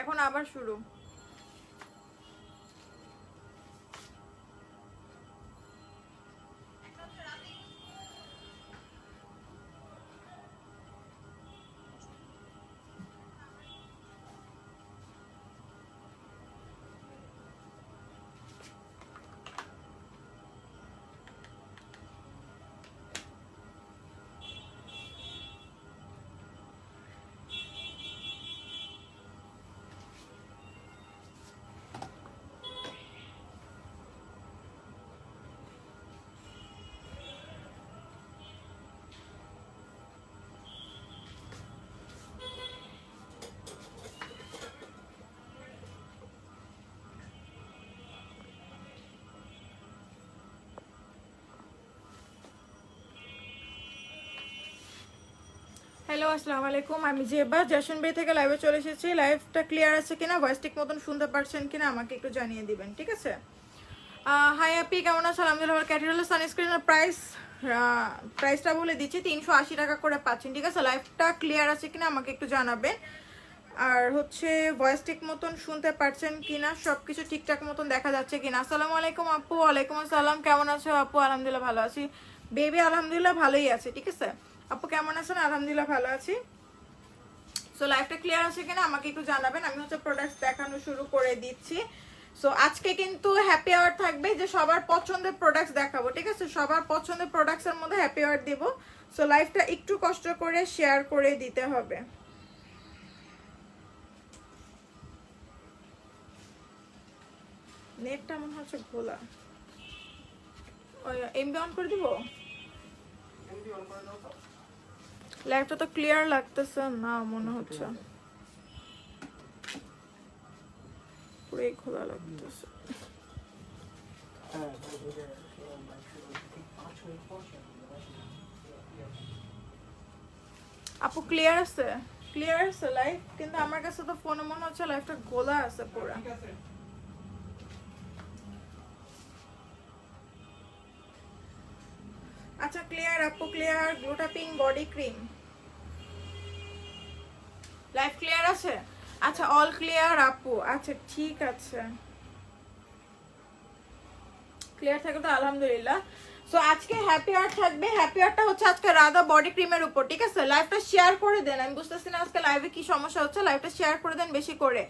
এখন আবার শুরু। হ্যালো, আসসালামু আলাইকুম। আমি জেবা জশন বে থেকে লাইভে চলে এসেছি। লাইভটা ক্লিয়ার আছে কিনা, ভয়েস ঠিক মতন শুনতে পারছেন কিনা আমাকে একটু জানিয়ে দিবেন, ঠিক আছে? হাই আপি, কেমন আছো? আলহামদুলিল্লাহ। ক্যাটারল সানস্ক্রিনের প্রাইসটা বলে দিচ্ছি, 380 টাকা করে পাচ্ছেন, ঠিক আছে? লাইভটা ক্লিয়ার আছে কিনা আমাকে একটু জানাবেন। আর হচ্ছে ভয়েস ঠিক মতন শুনতে পারছেন কিনা, সব কিছু ঠিকঠাক মতন দেখা যাচ্ছে কিনা। আসসালামু আলাইকুম আপু। ওয়ালাইকুম আসসালাম, কেমন আছো আপু? আলহামদুলিল্লাহ ভালো আছি। বেবি আলহামদুলিল্লাহ ভালোই আছে, ঠিক আছে? আপু কেমন আছেন? আলহামদুলিল্লাহ ভালো আছি। সো লাইভটা ক্লিয়ার আছে কিনা আমাকে একটু জানাবেন। আমি হচ্ছে প্রোডাক্টস দেখানো শুরু করে দিচ্ছি। সো আজকে কিন্তু হ্যাপি আওয়ার থাকবে, যে সবার পছন্দের প্রোডাক্টস দেখাবো, ঠিক আছে? সবার পছন্দের প্রোডাক্টসের মধ্যে হ্যাপি আওয়ার দিব। সো লাইভটা একটু কষ্ট করে শেয়ার করে দিতে হবে। নেটটা মনে হচ্ছে খোলা। এমবি অন করে দিব। লাইভটা তো ক্লিয়ার লাগতেছে না মনে হচ্ছে, পুরোই খোলা লাগতেছে। আপু ক্লিয়ার আছে? ক্লিয়ার আছে লাইভ, কিন্তু আমার কাছে তো ফোনে মনে হচ্ছে লাইভটা খোলা আছে পুরো। আচ্ছা ক্লিয়ার আপু, ক্লিয়ার। গ্লুটাপিং বডি ক্রিম লাইভ ক্লিয়ার আছে? আচ্ছা অল ক্লিয়ার আপু। আচ্ছা ঠিক আছে, ক্লিয়ার থাকে তো আলহামদুলিল্লাহ। সো আজকে হ্যাপি আওয়ার থাকবে। হ্যাপি আওয়ারটা হচ্ছে আজকে রাধা বডি ক্রিমের উপর, ঠিক আছে? লাইভটা শেয়ার করে দেন। আমি বুঝতেছি না আজকে লাইভে কি সমস্যা হচ্ছে, লাইভটা শেয়ার করে দেন বেশি করে।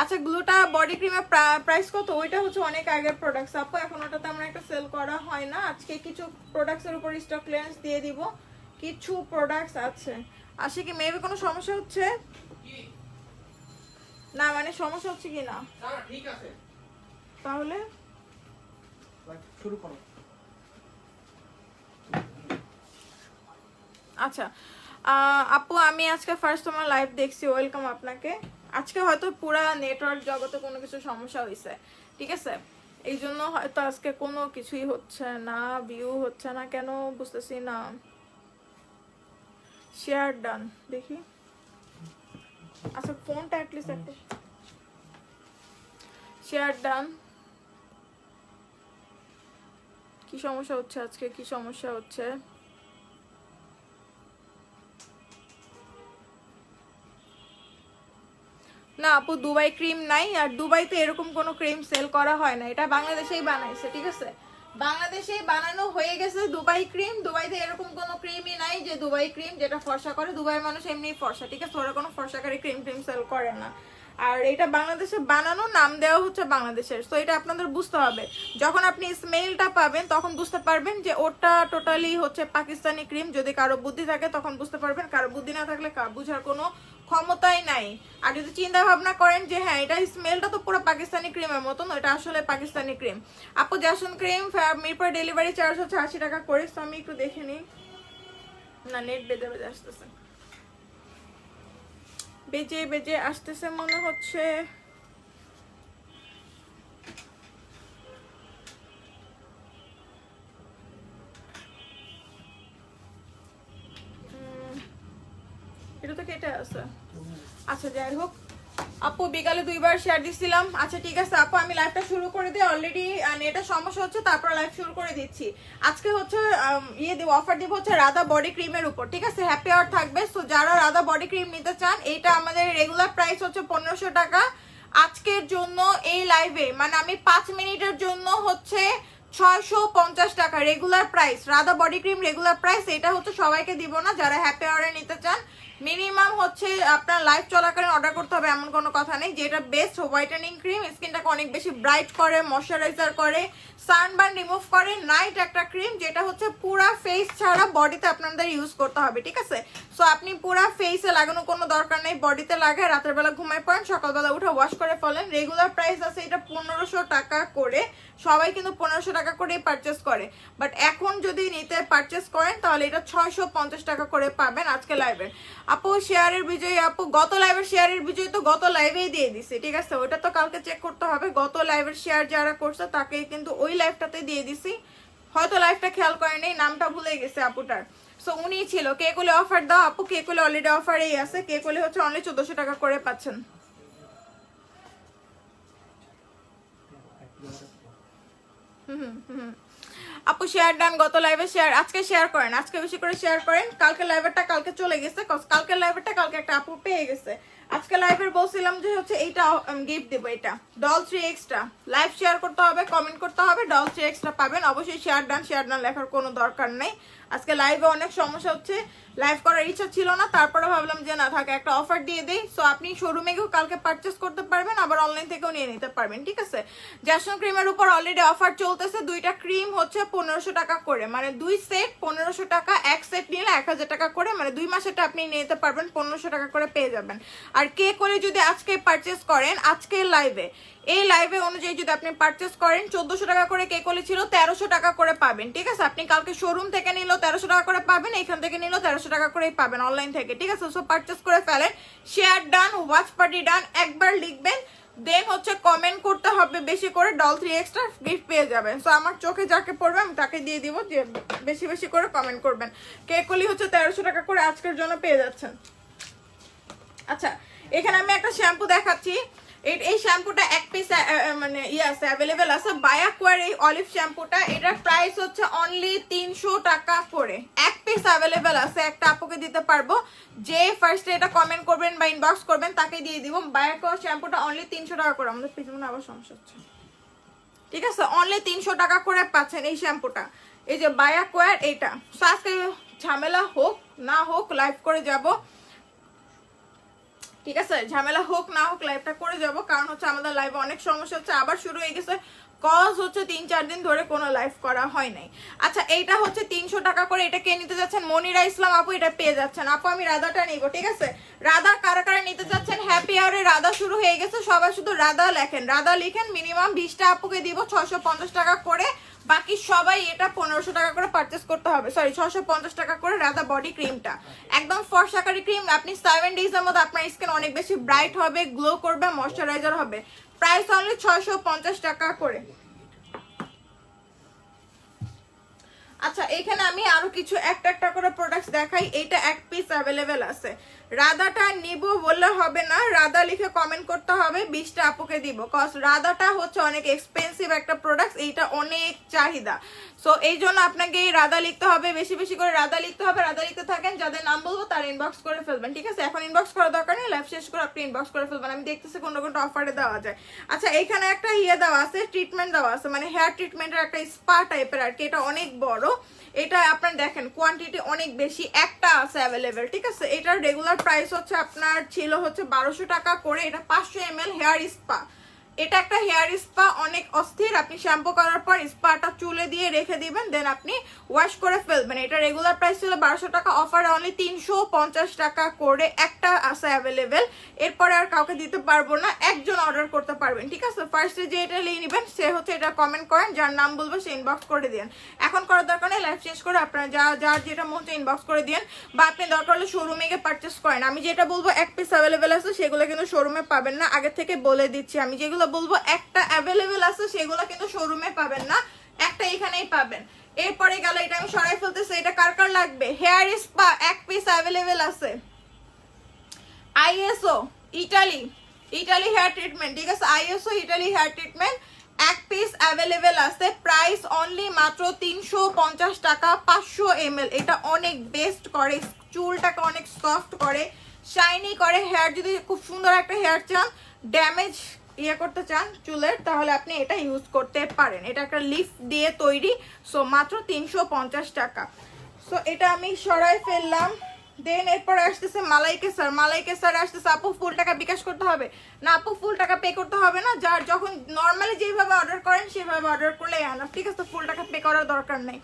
আচ্ছা গ্লুটা বডি ক্রিমের প্রাইস কত? ওইটা হচ্ছে অনেক আগের প্রোডাক্টস আপু, এখন ওটা তেমন একটা সেল করা হয় না। আজকে কিছু প্রোডাক্টসের উপর স্টক ক্লিয়ারেন্স দিয়ে দিব। কিছু প্রোডাক্টস আছে। আসে কি মেবি কোনো সমস্যা হচ্ছে না, মানে সমস্যা হচ্ছে কি না? ঠিক আছে তাহলে শুরু করো। আচ্ছা আপু, আমি আজকে ফার্স্ট তোমার লাইভ দেখছি, ওয়েলকাম আপনাকে। আজকে হয়তো পুরা নেটওয়ার্ক জগতে কোনো কিছু সমস্যা হয়েছে, ঠিক আছে? এই জন্য হয়তো আজকে কোনো কিছুই হচ্ছে না, ভিউ হচ্ছে না কেন বুঝতেছি না। শেয়ার ডান দেখি। আচ্ছা ফোনটা অ্যাটলিস্ট একটা শেয়ার ডান। কি সমস্যা হচ্ছে আজকে, কি সমস্যা হচ্ছে? না আপু, দুবাই ক্রিম নাই, আর দুবাইতে এরকম কোনো ক্রিম সেল করা হয় না। এটা বাংলাদেশেই বানাইছে, ঠিক আছে? বাংলাদেশেই বানানো হয়ে গেছে দুবাই ক্রিম। দুবাইতে এরকম কোনো ক্রিমই নাই যে দুবাই ক্রিম যেটা ফর্সা করে। দুবাইয়ের মানুষ এমনি ফর্সা, ঠিক আছে? ওরা কোনো ফর্সাকারী ক্রিম সেল করে না। আর এটা বাংলাদেশে বানানো, নাম দেওয়া হচ্ছে বাংলাদেশের। তো এটা আপনাদের বুঝতে হবে। যখন আপনি স্মেলটা পাবেন তখন বুঝতে পারবেন যে ওটা টোটালি হচ্ছে পাকিস্তানি ক্রিম। যদি কারো বুদ্ধি থাকে তখন বুঝতে পারবেন, কারো বুদ্ধি না থাকলে বুঝার কোনো ক্ষমতাই নাই। আর যদি চিন্তা ভাবনা করেন যে হ্যাঁ এটা স্মেলটা তো পুরো পাকিস্তানি ক্রিমের মতন, এটা আসলে পাকিস্তানি ক্রিম। আপু জাসন ক্রিম মিরপুর ডেলিভারি চার্জ হচ্ছে 80 টাকা করে। তো আমি একটু দেখে নিই। না নেট বেজে বেজে আসতেছে, বেজে বেজে আসতেছে মনে হচ্ছে। এটা তো কেটে আছে। আচ্ছা যাই হোক, আপু বিকালে 2বার শেয়ার দিছিলাম। আচ্ছা ঠিক আছে আপু, আমি লাইভটা শুরু করে দিই, অলরেডি নেটের সমস্যা হচ্ছে, তারপর লাইভ শুরু করে দিচ্ছি। আজকে হচ্ছে অফার দিব হচ্ছে রাধা বডি ক্রিমের উপর, ঠিক আছে? হ্যাপি আওয়ার থাকবে। সো যারা রাধা বডি ক্রিম নিতে চান, এইটা আমাদের রেগুলার প্রাইস হচ্ছে 1500 টাকা। আজকের জন্য এই লাইভে মানে আমি 5 মিনিটের জন্য হচ্ছে 650 টাকা regular price, Radha body cream regular price. এটা হচ্ছে সবাইকে দিব না, যারা হ্যাপি আওয়ারে নিতে চান মিনিমাম হচ্ছে আপনার লাইভ চলাকালীন অর্ডার করতে হবে এমন কোনো কথা নেই। যেটা বেস্ট হোয়াইটেনিং ক্রিম, স্কিনটাকে অনেক বেশি ব্রাইট করে, ময়শ্চারাইজার করে, সানবার্ন রিমুভ করে, নাইট একটা ক্রিম যেটা হচ্ছে পুরা ফেস ছাড়া বডিতে আপনাদের ইউজ করতে হবে, ঠিক আছে? সো আপনি পুরা ফেসে লাগানো কোনো দরকার নেই, বডিতে লাগায় রাতের বেলা ঘুমায় পড়েন, সকালবেলা উঠে ওয়াশ করে ফেলেন। রেগুলার প্রাইস আছে এটা 1500 টাকা করে, সবাই কিন্তু 1500 টাকা করে পারচেস করে, বাট এখন যদি নিতে পারচেস করেন তাহলে এটা 650 টাকা করে পাবেন আজকে লাইভের। আপু শেয়ারের বিজয়ী আপু, গত লাইভের শেয়ারের বিজয়ী তো গত লাইভেই দিয়ে দিছি, ঠিক আছে? ওটা তো কালকে চেক করতে হবে। গত লাইভের শেয়ার যারা করছে তাকে কিন্তু ওই লাইভটাতে দিয়ে দিছি, হয়তো লাইভটা খেয়াল করেনি, নামটা ভুলে গেছে আপুটার। সো উনি ছিল কেকুলে অফার দাও আপু, কেকুলে অলরেডি অফারেই আছে, কেকুলে হচ্ছে অনলি 1400 টাকা করে পাচ্ছেন। আপু শেয়ার ডান, গত লাইভে শেয়ার, আজকে শেয়ার করেন, আজকে বেশি করে শেয়ার করেন। কালকে লাইভেরটা কালকে চলে গেছে, কালকে লাইভেরটা কালকে একটা আপু পেয়ে গেছে। আজকে লাইভের বলছিলাম যে হচ্ছে এইটা গিফট দেবো, এটা ডল 3 এক্সট্রা। লাইভ শেয়ার করতে হবে, কমেন্ট করতে হবে, ডল 3 এক্সট্রা পাবেন। অবশ্যই শেয়ার ডান লেখার কোনো দরকার নেই। আজকে লাইভে অনেক সমস্যা হচ্ছে, লাইভ করার ইচ্ছা ছিল না, তারপরে ভাবলাম যে না থাকে একটা অফার দিয়ে দেই। সো আপনি শোরুমে গিয়েও কালকে পারচেস করতে পারবেন, আবার অনলাইন থেকেও নিয়ে নিতে পারবেন, ঠিক আছে? জ্যাসন ক্রিমের উপর অলরেডি অফার চলতেছে, দুইটা ক্রিম হচ্ছে 1500 টাকা করে, মানে 2 সেট 1500 টাকা, এক সেট নিলে 1000 টাকা করে, মানে 2 মাসেরটা আপনি নিতে পারবেন 1500 টাকা করে পেয়ে যাবেন। আর কে করে যদি আজকে পারচেস করেন, আজকের লাইভে এই লাইভে অনুযায়ী যদি আপনি পারচেস করেন, 1400 টাকা করে কে কোলে ছিল, 1300 টাকা করে পাবেন, ঠিক আছে? আপনি কালকে শোরুম থেকে নিলেও 1300 টাকা করে পাবেন, এখান থেকে নিলেও 1300 টাকা করেই পাবেন অনলাইন থেকে, ঠিক আছে? সো পারচেস করে ফেলেন। শেয়ার ডান, ওয়াচ পার্টি ডান একবার লিখবেন, দেন হচ্ছে কমেন্ট করতে হবে বেশি করে, ডল 3 এক্সট্রা গিফট পেয়ে যাবেন। সো আমার চোখে যাকে পড়বে আমি তাকে দিয়ে দিব, যে বেশি বেশি করে কমেন্ট করবেন। কেকলি হচ্ছে 1300 টাকা করে আজকের জন্য পেয়ে যাচ্ছেন। আচ্ছা এখানে আমি একটা শ্যাম্পু দেখাচ্ছি, এই শ্যাম্পুটা এক পিস মানে আছে অ্যাভেলেবেল আছে, বায়াকোয়ার এই অলিভ শ্যাম্পুটা, এটার প্রাইস হচ্ছে অনলি 300 টাকা করে, এক পিস অ্যাভেলেবেল আছে, একটা আপুকে দিতে পারবো, যে ফার্স্টে এটা কমেন্ট করবেন বা ইনবক্স করবেন তাকে দিয়ে দিব। বায়াকোয়ার শ্যাম্পুটা অনলি 300 টাকা করে, আমাদের পিছনে আবার সমস্যা হচ্ছে, ঠিক আছে? অনলি 300 টাকা করে পাচ্ছেন এই শ্যাম্পুটা, এই যে বায়াকোয়ার এইটা। সো আজকে ঝামেলা হোক না হোক লাইভ করে যাব, ঠিক আছে? ঝামেলা হোক না হোক লাইভটা করে যাব, কারণ হচ্ছে আমাদের লাইভে অনেক সমস্যা হচ্ছে, আবার শুরু হয়ে গেছে, কজ হচ্ছে 3-4 দিন ধরে কোনো লাইভ করা হয় নাই। আচ্ছা এইটা হচ্ছে 300 টাকা করে, এটা কে নিতে যাচ্ছেন? মনিরা ইসলাম আপু, এটা পেয়ে যাচ্ছেন। আপু আমি রাধাটা নিব, ঠিক আছে? রাধা কারা কারা নিতে যাচ্ছেন? হ্যাপি আওয়ারে রাধা শুরু হয়ে গেছে, সবাই শুধু রাধা লেখেন, রাধা লিখেন, মিনিমাম 20টা আপুকে দিব 650 টাকা করে, বাকি সবাই এটা 1500 টাকা করে পারচেস করতে হবে, সরি 650 টাকা করে। রাধা বডি ক্রিমটা একদম ফর্সাকারি ক্রিম, আপনি 7 ডেজের মধ্যে আপনার স্কিন অনেক বেশি ব্রাইট হবে, গ্লো করবে, ময়শ্চারাইজার হবে। প্রাইস অনলি 650 টাকা করে। আচ্ছা এখানে আমি আরো কিছু একটা একটা করে প্রোডাক্টস দেখাই, এটা এক পিস অ্যাভেলেবেল আছে। রাধাটা নিব বললে হবে না, রাধা লিখে কমেন্ট করতে হবে, 20টা আপুকে দিব, কজ রাধাটা হচ্ছে অনেক এক্সপেন্সিভ একটা প্রোডাক্ট, এইটা অনেক চাহিদা। সো এই জন্য আপনাকে এই রাধা লিখতে হবে, বেশি বেশি করে রাধা লিখতে হবে। রাধা লিখতে থাকেন, যাদের নাম বলবো তার ইনবক্স করে ফেলবেন, ঠিক আছে? এখন ইনবক্স করার দরকার নেই, লাইভ শেষ করে আপনি ইনবক্স করে ফেলবেন, আমি দেখতেছি কোনটা কোনটা অফারে দেওয়া যায়। আচ্ছা এখানে একটা দেওয়া আছে, ট্রিটমেন্ট দেওয়া আছে, মানে হেয়ার ট্রিটমেন্টের একটা স্পা টাইপের আর কি, এটা অনেক বড়, এটা আপনার দেখেন কোয়ান্টিটি অনেক বেশি, একটা আছে অ্যাভেলেবেল, ঠিক আছে? এটার রেগুলার প্রাইস হচ্ছে আপনার ছিল হচ্ছে 1200 টাকা করে, এটা 500 ml হেয়ার স্পা, এটা একটা হেয়ার স্পা, অনেক অস্থির। আপনি শ্যাম্পু করার পর স্পাটা চুলে দিয়ে রেখে দিবেন, দেন আপনি ওয়াশ করে ফেলবেন। এটা রেগুলার প্রাইস ছিল 1200 টাকা, অফার অনলি 350 টাকা করে একটা আছে অ্যাভেলেবেল। এরপরে আর কাউকে দিতে পারবো না, একজন অর্ডার করতে পারবেন, ঠিক আছে? ফার্স্টে যে এটা নিয়ে নেবেন সে হচ্ছে এটা কমেন্ট করেন, যার নাম বলবো সে ইনবক্স করে দিন। এখন করার দরকার নেই, লাইভ চেঞ্জ করে আপনারা যার যেটা মনে হচ্ছে ইনবক্স করে দিন, বা আপনি দরকার হলে শোরুমে গিয়ে পারচেস করেন। আমি যেটা বলবো এক পিস অ্যাভেলেবেল আছে, সেগুলো কিন্তু শোরুমে পাবেন না, আগে থেকে বলে দিচ্ছি। আমি যেগুলো বলবো একটা অ্যাভেলেবেল আছে, সেগুলো কিন্তু শোরুমে পাবেন না, একটা এখানেই পাবেন। এরপরে গেল এটা আমি সরাই ফেলতেছি, এটা কার কার লাগবে? হেয়ার স্পা এক পিস অ্যাভেলেবেল আছে, ISO Italy, Italy hair treatment, ঠিক আছে, আইএসও ইটালি হেয়ার ট্রিটমেন্ট এক পিস অ্যাভেলেবেল আছে। প্রাইস অনলি মাত্র 350 টাকা, 500 ml। এটা অনেক বেস্ট করে, চুলটাকে অনেক সফট করে, শাইনি করে। হেয়ার যদি খুব সুন্দর একটা হেয়ার চান, ড্যামেজ করতে চান চুলের, তাহলে আপনি এটা ইউজ করতে পারেন। এটা একটা লিফ দিয়ে তৈরি, সো মাত্র 350 টাকা। সো এটা আমি সরাই ফেললাম। দেন এরপর আসতেছে মালাই কেসার। মালাই কেসার আসতেছে আপু ফুল টাকা বিকাশ করতে হবে না? আপু ফুল টাকা পে করতে হবে না, যার যখন নর্মালি যেভাবে অর্ডার করেন সেভাবে অর্ডার করলে আনা, ঠিক আছে, ফুল টাকা পে করার দরকার নেই।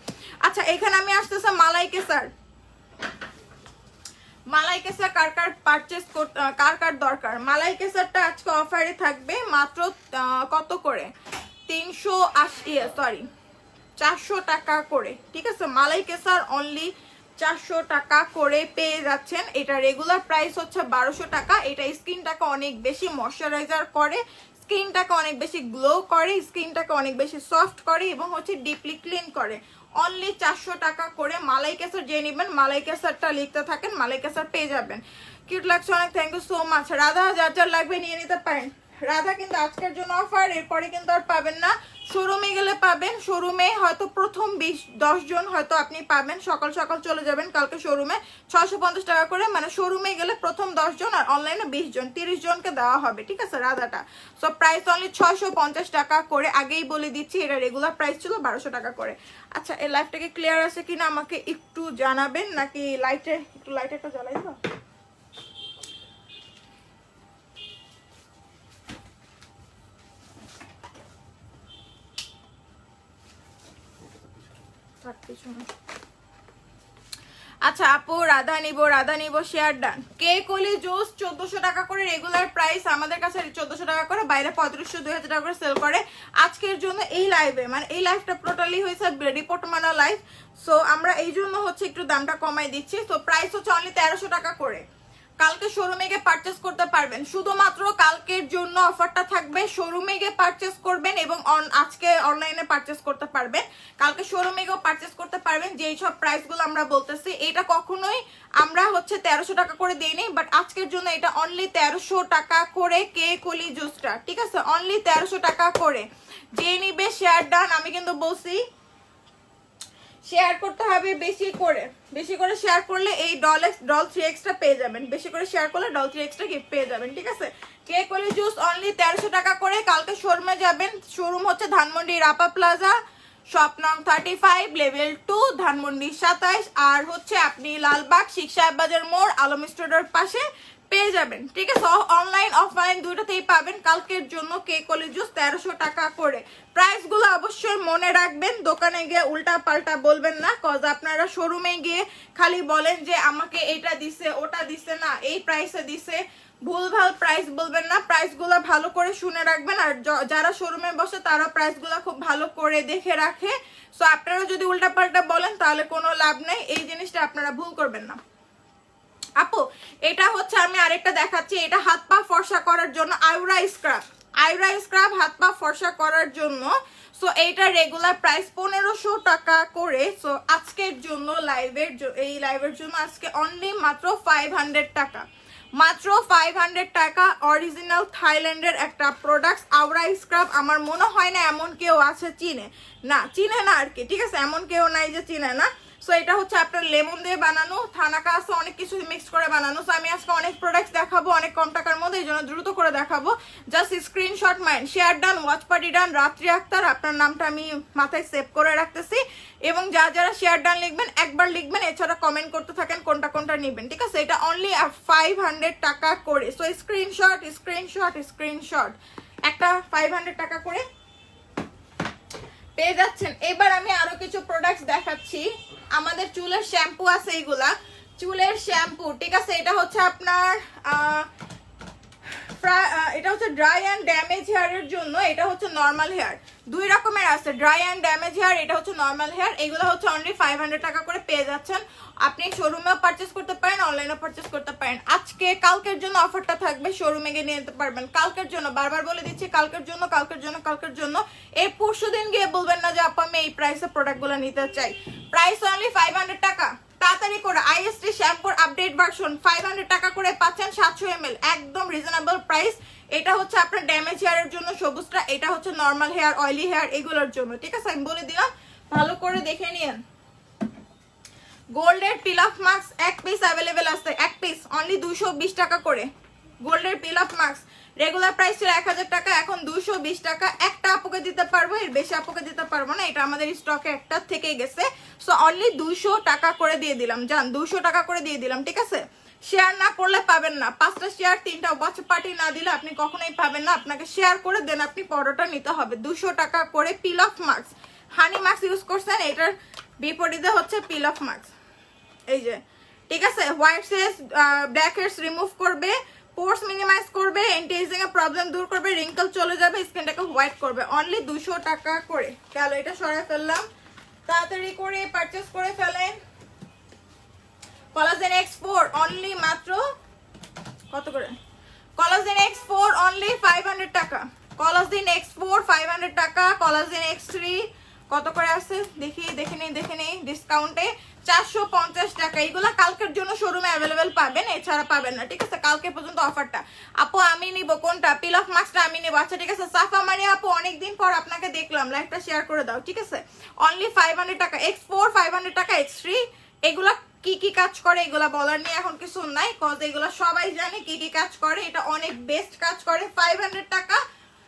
আচ্ছা এখানে আমি আসতেছে মালাই কেসার। মালাই কেসার কার কার পারচেস কার কার দরকার? মালাই কেসারটা আজকে অফারে থাকবে মাত্র কত করে? 400 টাকা করে, ঠিক আছে। মালাই কেসার অনলি 400 টাকা করে পেয়ে যাচ্ছেন। এটা রেগুলার প্রাইস হচ্ছে 1200 টাকা। এটা স্কিনটাকে অনেক বেশি ময়শ্চারাইজার করে, স্কিনটাকে অনেক বেশি গ্লো করে, স্কিনটাকে অনেক বেশি সফট করে এবং হচ্ছে ডিপলি ক্লিন করে। অনলি 400 টাকা করে মালাই কেসার। যে নেবেন মালাই কেসারটা লিখতে থাকেন, মালাই কেসার পেয়ে যাবেন। কিউট লাগছে অনেক, thank you so much. Radha যার যার লাগবে নিয়ে নিতে পারেন। রাধা কিন্তু আজকের জন্য অফার, এরপরে কিন্তু আর পাবেন না। শোরুমে গেলে পাবেন, শোরুমে হয়তো প্রথম 10 জন হয়তো আপনি পাবেন, সকাল সকাল চলে যাবেন কালকে শোরুমে। 650 টাকা করে, মানে শোরুমে গেলে প্রথম 10 জন আর অনলাইনে 20 জন, 30 জনকে দেওয়া হবে, ঠিক আছে রাধাটা। সো প্রাইস অনলি 650 টাকা করে, আগেই বলে দিচ্ছি। এটা রেগুলার প্রাইস ছিল 1200 টাকা করে। আচ্ছা এই লাইভটাকে ক্লিয়ার আছে কিনা আমাকে একটু জানাবেন, নাকি লাইট একটা জ্বালাই দেবো? আচ্ছা আপু রাধা নিব শেয়ার ডান। কেক কলি জুস 1400 টাকা করে রেগুলার প্রাইস, আমাদের কাছে 1400 টাকা করে, বাইরে 3500 2000 টাকা করে সেল করে। আজকের জন্য এই লাইভে, মানে এই লাইভটা টোটালি হয়েছে রিপোর্ট মানা লাইভ, সো আমরা এই জন্য হচ্ছে একটু দামটা কমাই দিচ্ছি। তো প্রাইস হচ্ছে অনলি 1300 টাকা করে। কালকে শোরুমে গিয়ে পারচেস করতে পারবেন, শুধুমাত্র কালকের জন্য অফারটা থাকবে। শোরুমে গিয়ে পারচেস করবেন এবং আজকে অনলাইনে পারচেস করতে পারবেন। কালকে শোরুমে গিয়েও পারচেস করতে পারবেন। যেই সব প্রাইসগুলো আমরা বলতেছি, এটা কখনোই আমরা হচ্ছে 1300 টাকা করে দিইনি, বাট আজকের জন্য এটা অনলি 1300 টাকা করে। কে কলি জুসটা, ঠিক আছে, অনলি 1300 টাকা করে। যে নিবে শেয়ার ডান। আমি কিন্তু বলছি শেয়ার করতে হবে বেশি করে, বেশি করে শেয়ার করলে এই ডল 3x পেয়ে যাবেন। বেশি করে শেয়ার করলে ডল 3x গিফট পেয়ে যাবেন, ঠিক আছে। কেক কলি জুস অনলি 1300 টাকা করে। কালকে শোরুমে যাবেন, শোরুম হচ্ছে ধানমন্ডি রাপা প্লাজা, শপ নং 35, লেভেল 2, ধানমন্ডি 27। আর হচ্ছে আপনি লালবাগ শিখ সাহেব বাজার মোড় আলম স্টোরের পাশে পেয়ে যাবেন, ঠিক আছে। অনলাইন অফলাইন দুইটাতেই পাবেন। কালকের জন্য কেক কলি জুস 1300 টাকা করে। প্রাইসগুলো অবশ্যই মনে রাখবেন, দোকানে গিয়ে উল্টা পাল্টা বলবেন না, কজ আপনারা শোরুমে গিয়ে খালি বলেন যে আমাকে এটা দিছে ওটা দিছে না, এই প্রাইসে দিছে, ভুলভাল প্রাইস বলবেন না। প্রাইসগুলো ভালো করে শুনে রাখবেন। আর যারা শোরুমে বসে তারা প্রাইসগুলো খুব ভালো করে দেখে রাখে। সো আপনারা যদি উল্টা পাল্টা বলেন তাহলে কোনো লাভ নেই, এই জিনিসটা আপনারা ভুল করবেন না। আপু এটা হচ্ছে আমি আরেকটা দেখাচ্ছি, এটা হাত পা ফর্সা করার জন্য আইব্রো স্ক্রাব হাত পা ফর্সা করার জন্য। সো এইটা রেগুলার প্রাইস 1500 টাকা করে। সো আজকের জন্য এই লাইভের জন্য আজকে অনলি মাত্র 500 টাকা, মাত্র 500 টাকা। অরিজিনাল থাইল্যান্ডের একটা প্রোডাক্ট আইব্রো স্ক্রাব। আমার মনে হয় না এমন কেউ আছে চিনে না আর কি, ঠিক আছে, এমন কেউ নাই যে চিনে না। সো এটা হচ্ছে আপনার লেমন দিয়ে বানানো, থানাকা আছে, অনেক কিছু মিক্স করে বানানো। সো আমি আজকে অনেক প্রোডাক্টস দেখাবো অনেক কম টাকার মধ্যে, এই জন্য দ্রুত করে দেখাবো। Just screenshot mind, share done, watch party done, Ratri Akter, আপনার নামটা আমি মাথায় সেভ করে রাখতেছি। এবং যারা শেয়ার ডান লিখবেন একবার লিখবেন, এছাড়া কমেন্ট করতে থাকেন কোনটা নেবেন, ঠিক আছে। এটা অনলি 500 টাকা করে। সো স্ক্রিনশট একটা 500 টাকা করে পেয়ে যাচ্ছেন। এবার আমি আরো কিছু প্রোডাক্টস দেখাচ্ছি। আমাদের চুলের শ্যাম্পু আছে, এইগুলা চুলের শ্যাম্পু, ঠিক আছে। এটা হচ্ছে আপনার এটা হচ্ছে ড্রাই অ্যান্ড ড্যামেজ হেয়ারের জন্য, এটা হচ্ছে নর্মাল হেয়ার, দুই রকমের আছে, ড্রাই অ্যান্ড ড্যামেজ হেয়ার, এটা হচ্ছে নর্মাল হেয়ার। এগুলো হচ্ছে অনলি 500 টাকা করে পেয়ে যাচ্ছেন। আপনি শোরুমেও পারচেস করতে পারেন, অনলাইনেও পারচেস করতে পারেন। আজকে কালকের জন্য অফারটা থাকবে, শোরুমে গিয়ে নিয়ে নিতে পারবেন। কালকের জন্য, বারবার বলে দিচ্ছি, কালকের জন্য। এই পরশুদিন গিয়ে বলবেন না যে আপা আমি এই প্রাইসে প্রোডাক্টগুলো নিতে চাই। প্রাইস অনলি 500 টাকা। তাড়াতাড়ি করে আইএসটি শ্যাম্পুর আপডেট ভার্সন 500 টাকা করে পাচ্ছেন 700 ml, একদম রিজনেবল প্রাইস। এটা হচ্ছে আপনার ড্যামেজ হেয়ারের জন্য সবুজটা, এটা হচ্ছে নর্মাল হেয়ার, অয়েলি হেয়ার এগুলোর জন্য, ঠিক আছে? আমি বলে দিলাম, ভালো করে দেখে নিন। গোল্ডের পিল অফ মাস্ক এক পিস অ্যাভেলেবেল আছে, এক পিস অনলি 220 টাকা করে। গোল্ডের পিল অফ মাস্ক রেগুলার প্রাইস ছিল 1000 টাকা, এখন 220 টাকা। একটা আপুকে দিতে পারবো, এর বেশি আপুকে দিতে পারবো না, এটা আমাদের স্টকে একটা থেকে গেছে। সো অনলি 200 টাকা করে দিয়ে দিলাম, জান 200 টাকা করে দিয়ে দিলাম, ঠিক আছে? শেয়ার না করলে পাবেন না, 5টা শেয়ার 3টা ওয়াচ পার্টি না দিলে আপনি কখনোই পাবেন না। আপনাকে শেয়ার করে দেন, আপনি পরোটা নিতে হবে। 200 টাকা করে পিল of mask. Honey mask use করছেন, এটার বিপরীতে হচ্ছে পিল অফ মাস্ক, এই যে, ঠিক আছে? White heads, black heads remove করবে, পোর্স মিনিমাইজ করবে, অ্যান্টি এজিং এর প্রবলেম দূর করবে, রিঙ্কল চলে যাবে, স্কিনটাকে হোয়াইট করবে। অনলি 200 টাকা করে। চলো এটা সরাই ফেললাম, তাড়াতাড়ি করে পারচেজ করে ফেলেন। কোলাজেন X4 অনলি মাত্র কত করে? কোলাজেন X4 অনলি 500 টাকা। কোলাজেন X4 500 টাকা। কোলাজেন X3 কত করে আছে দেখি, দেখে নেই ডিসকাউন্টে 450 টাকা। এগুলা কালকের জন্য শোরুমে অ্যাভেলেবেল পাবেন, এছাড়া পাবেন না, ঠিক আছে? কালকে পর্যন্ত অফারটা। আপু আমি নিব কোনটা? পিল অফ মাস্কটা আমি নিব। আচ্ছা ঠিক আছে, সাফা মারিয়া আপু অনেকদিন পর আপনাকে দেখলাম, লাইভটা শেয়ার করে দাও, ঠিক আছে? অনলি 500 টাকা। X4 500 টাকা, X3 এগুলা কি কি কাজ করে এগুলা বলার নিয়ে এখন কিছু নাই, কজ এগুলা সবাই জানে কি কি কাজ করে। এটা অনেক বেস্ট কাজ করে, 500 টাকা।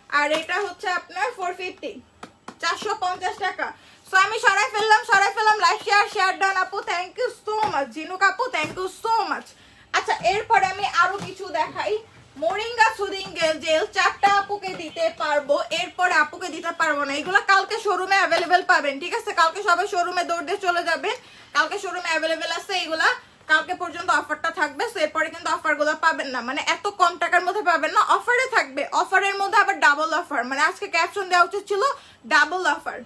আর এটা হচ্ছে আপনার 450, 450 টাকা। সো আমি সরাই ফেললাম। লাইভ শেয়ার ডান আপু, থ্যাংক ইউ সো মাচ। জিনুক আপু থ্যাংক ইউ সো মাচ। আচ্ছা এরপরে আমি আরো কিছু দেখাই। মোরিঙ্গা সুদিং জেল 4টা আপুকে দিতে পারবো, এরপরে আপুকে দিতে পারবো না। এগুলো কালকে শোরুমে অ্যাভেলেবেল পাবেন, ঠিক আছে? কালকে সবাই শোরুমে দৌড় দিয়ে চলে যাবেন, কালকে শোরুমে অ্যাভেলেবেল আছে এগুলা। কালকে পর্যন্ত অফারটা থাকবে, সো এরপরে কিন্তু অফারগুলো পাবেন না, মানে এত কম টাকার মধ্যে পাবেন না। অফারে থাকবে, অফারের মধ্যে আবার ডাবল অফার, মানে আজকে ক্যাপশন দেওয়া উচিত ছিল ডাবল অফার।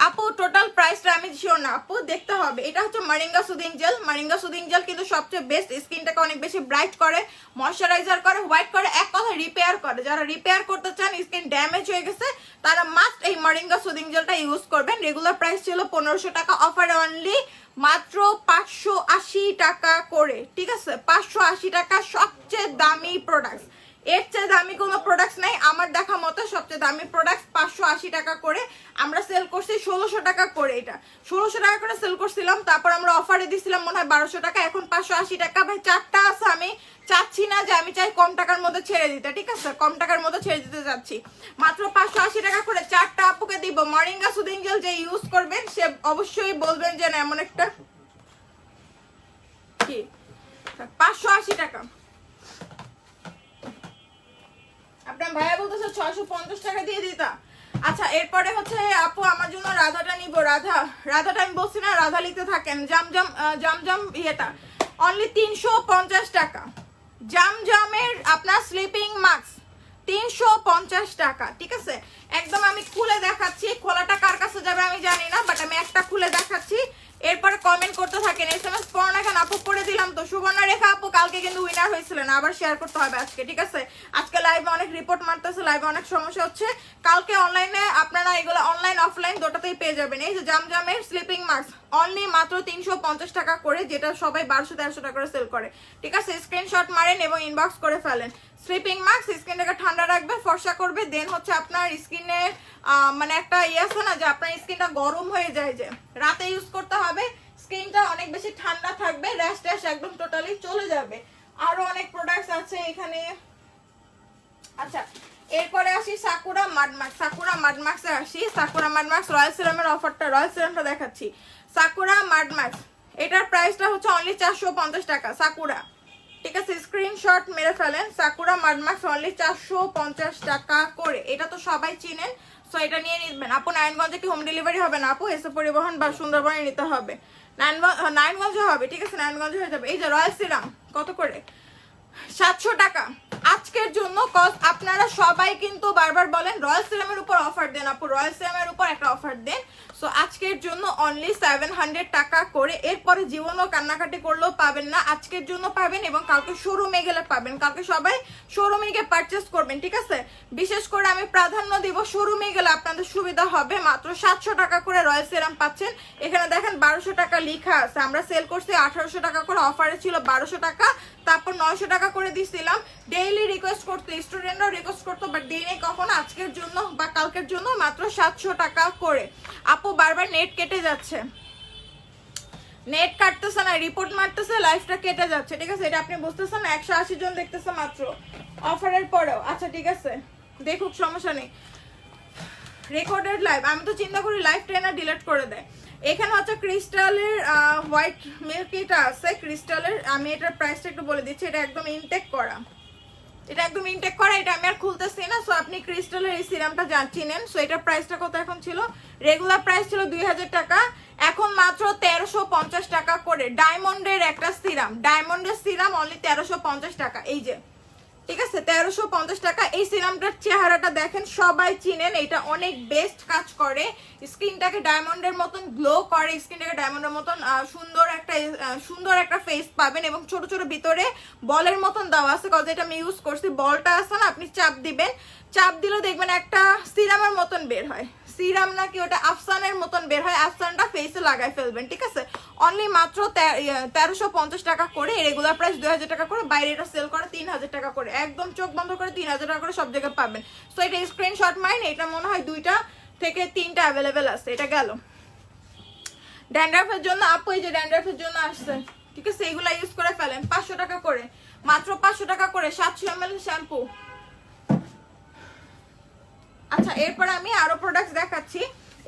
আপু টোটাল প্রাইসটা আমি শিওর না আপু, দেখতে হবে। এটা হচ্ছে মারিঙ্গা সুদিং জেল। মারিঙ্গা সুদিং জেল কিন্তু সবচেয়ে বেস্ট, স্কিনটাকে অনেক বেশি ব্রাইট করে, ময়শ্চারাইজার করে, হোয়াইট করে, এক কথা রিপেয়ার করে। যারা রিপেয়ার করতে চান, স্কিন ড্যামেজ হয়ে গেছে, তারা মাস্ট এই মারিঙ্গা সুদিং জেলটা ইউজ করবেন। রেগুলার প্রাইস ছিল 1500 টাকা, অফারে অনলি মাত্র 580 টাকা করে, ঠিক আছে? 580 টাকা, সবচেয়ে দামি প্রোডাক্ট। এর চেয়ে দামি কোনো প্রোডাক্ট নাই আমার দেখা মতো। সবচেয়ে দামি প্রোডাক্ট 580 টাকা করে আমরা সেল করছি, 1600 টাকা করে। এটা 1600 টাকা করে সেল করছিলাম, তারপর আমরা অফারে দিছিলাম মনে হয় 1200 টাকা, এখন 580 টাকা। ভাই 4টা আছে, আমি চাচ্ছি না যে আমি চাই কম টাকার মধ্যে ছেড়ে দিতে, ঠিক আছে? কম টাকার মধ্যে ছেড়ে দিতে যাচ্ছি, মাত্র 580 টাকা করে 4টা আপুকে দিব। মরিঙ্গা সুদিং জেল যে ইউজ করবেন সে অবশ্যই বলবেন যে না এমন একটা কি 580 টাকা। আপনার ভাইয়া বলতেছে 650 টাকা দিয়ে দিতা। আচ্ছা এরপরে হচ্ছে আপু আমার জন্য রাধাটা নিব। রাধাটা আমি বলছি না, রাধা লিখতে থাকেন। জামজাম ইয়েটা অনলি 350 টাকা। জামজামের আপনার স্লিপিং মাস্ক 350 টাকা, ঠিক আছে? একদম আমি খুলে দেখাচ্ছি, খোলাটা কার কাছে যাবে আমি জানি না, বাট আমি একটা খুলে দেখাচ্ছি। এরপরে কমেন্ট করতে থাকেন, SMS পড়ো না কেন আপু? পড়ে দিলাম তো। সুবর্ণা রেখা আপু কালকে কিন্তু উইনার হয়েছিলেন, আবার শেয়ার করতে হবে আজকে, ঠিক আছে? আজকে লাইভে অনেক রিপোর্ট মারতেছে, লাইভে অনেক সমস্যা হচ্ছে। কালকে অনলাইনে আপনারা এগুলো অনলাইন অফলাইন দুটোতেই পেয়ে যাবেন। এই যে জামজামের স্লিপিং মাস্ক অনলি মাত্র 350 টাকা করে, যেটা সবাই 1200-1300 টাকা করে সেল করে, ঠিক আছে? স্ক্রিনশট মারেন এবং ইনবক্স করে ফেলেন। স্লিপিং মাস্ক স্কিনটাকে ঠান্ডা রাখবে, ফর্সা করবে, দেন হচ্ছে আপনার স্কিনে মানে একটা ইয়ে আছে না যে আপনার স্কিনটা গরম হয়ে যায়, যে রাতে ইউজ করতে হবে, স্কিনটা অনেক বেশি ঠান্ডা থাকবে, র্যাশ ট্যাশ একদম টোটালি চলে যাবে। আরো অনেক প্রোডাক্টস আছে এখানে। আচ্ছা এরপরে আসি সাকুরা মাড মাস্ক। সাকুরা মাড মাস্কে আসি। সাকুরা মাড মাস্ক রয়্যাল সিরামের অফারটা, রয়্যাল সিরামটা দেখাচ্ছি। সাকুরা মাড মাস্ক এটার প্রাইসটা হচ্ছে অনলি 450 টাকা। সাকুরা, ঠিক আছে? স্ক্রিনশট মেরে ফেলেন। সাকুরা মাড মাস্ক অনলি 450 টাকা করে। এটা তো সবাই চিনেন, সো এটা নিয়ে নিবেন। আপু নারায়ণগঞ্জে কি হোম ডেলিভারি হবে না আপু? এসে পরিবহন বা সুন্দরবনে নিতে হবে। নারায়ণগঞ্জে হবে, ঠিক আছে? নারায়ণগঞ্জে হয়ে যাবে। এই যে রয়্যাল সিরাম কত করে? 700 টাকা। আজকে আজকের জন্য কজ আপনারা সবাই কিন্তু বারবার বলেন রয়্যাল সিরামের উপর অফার দেন আপু, রয়্যাল সিরামের উপর একটা অফার দেন। সো আজকের জন্য অনলি 700 টাকা করে, এরপরে জীবনও কান্নাকাটি করলেও পাবেন না, আজকের জন্য পাবেন এবং কালকে শোরুমে গেলে পাবেন। কালকে সবাই শোরুমে গিয়ে পারচেস করবেন, ঠিক আছে? বিশেষ করে আমি প্রাধান্য দিব শোরুমে গেলে আপনাদের সুবিধা হবে। মাত্র 700 টাকা করে রয়্যাল সিরাম পাচ্ছেন। এখানে দেখেন 1200 টাকা লেখা আছে, আমরা সেল করছি 1800 টাকা করে, অফারে ছিল 1200 টাকা, তারপর 900 টাকা করে দিছিলাম। ডেইলি রিকোয়েস্ট করতো, স্টুডেন্টরা রিকোয়েস্ট করতো, বাট দিই নেই কখনো। আজকের জন্য বা কালকের জন্য মাত্র 700 টাকা করে। আপু বারবার নেট কেটে যাচ্ছে, নেট কাটতেছে না, রিপোর্ট মারতেছে, লাইফটা কেটে যাচ্ছে, ঠিক আছে? এটা আপনি বুঝতেছেন না? 180 জন দেখতেছে মাত্র অফারের পরেও। আচ্ছা ঠিক আছে, দেখুক, সমস্যা নেই। রেকর্ডেড লাইভ, আমি তো চিন্তা করি লাইভ ট্রেনার ডিলিট করে দেয়। এখানে হচ্ছে ক্রিস্টালের হোয়াইট মিল্ক এটা আছে ক্রিস্টালের, আমি এটার প্রাইসটা একটু বলে দিচ্ছি। এটা একদম ইনটেক করা, এটা একদম ইনটেক করা, এটা আমি আর খুলতেছি না। সো আপনি ক্রিস্টালের এই সিরামটা চিনেন। সো এটার প্রাইসটা কত এখন ছিল? রেগুলার প্রাইস ছিল 2000 টাকা, এখন মাত্র 1350 টাকা করে। ডায়মন্ডের একটা সিরাম, ডায়মন্ডের সিরাম অনলি 1350 টাকা, এই যে, ঠিক আছে? 1350 টাকা। এই সিরামটার চেহারাটা দেখেন, সবাই চিনেন, এটা অনেক বেস্ট কাজ করে, স্কিনটাকে ডায়মন্ডের মতন গ্লো করে, স্কিনটাকে ডায়মন্ডের মতন সুন্দর একটা ফেস পাবেন। এবং ছোট ছোট ভিতরে বলের মতন দেওয়া আছে, কজ এটা আমি ইউজ করছি। বলটা আছে না, আপনি চাপ দিবেন, চাপ দিলে দেখবেন একটা সিরামের মতন বের হয়, সিরাম নাকি ওটা আফসানের মতন বের হয়, আফসানটা ফেসে লাগাই ফেলবেন, ঠিক আছে? অনলি মাত্র 1350 টাকা করে। রেগুলার প্রাইস 2000 টাকা করে, বাইরে এটা সেল করে 3000 টাকা করে, একদম চোখ বন্ধ করে 3000 টাকা করে সব জায়গায় পাবেন। সো এটা স্ক্রিনশট মাইন, এটা মনে হয় 2টা থেকে 3টা অ্যাভেলেবেল আছে। এটা গেল ড্যান্ড্রাফের জন্য। আপু এই যে ড্যান্ড্রাফের জন্য আসছে, ঠিক আছে? এগুলা ইউজ করে ফেলেন, 500 টাকা করে, মাত্র 500 টাকা করে, 700 ml শ্যাম্পু। আচ্ছা এরপরে আমি আরো প্রোডাক্ট দেখাচ্ছি।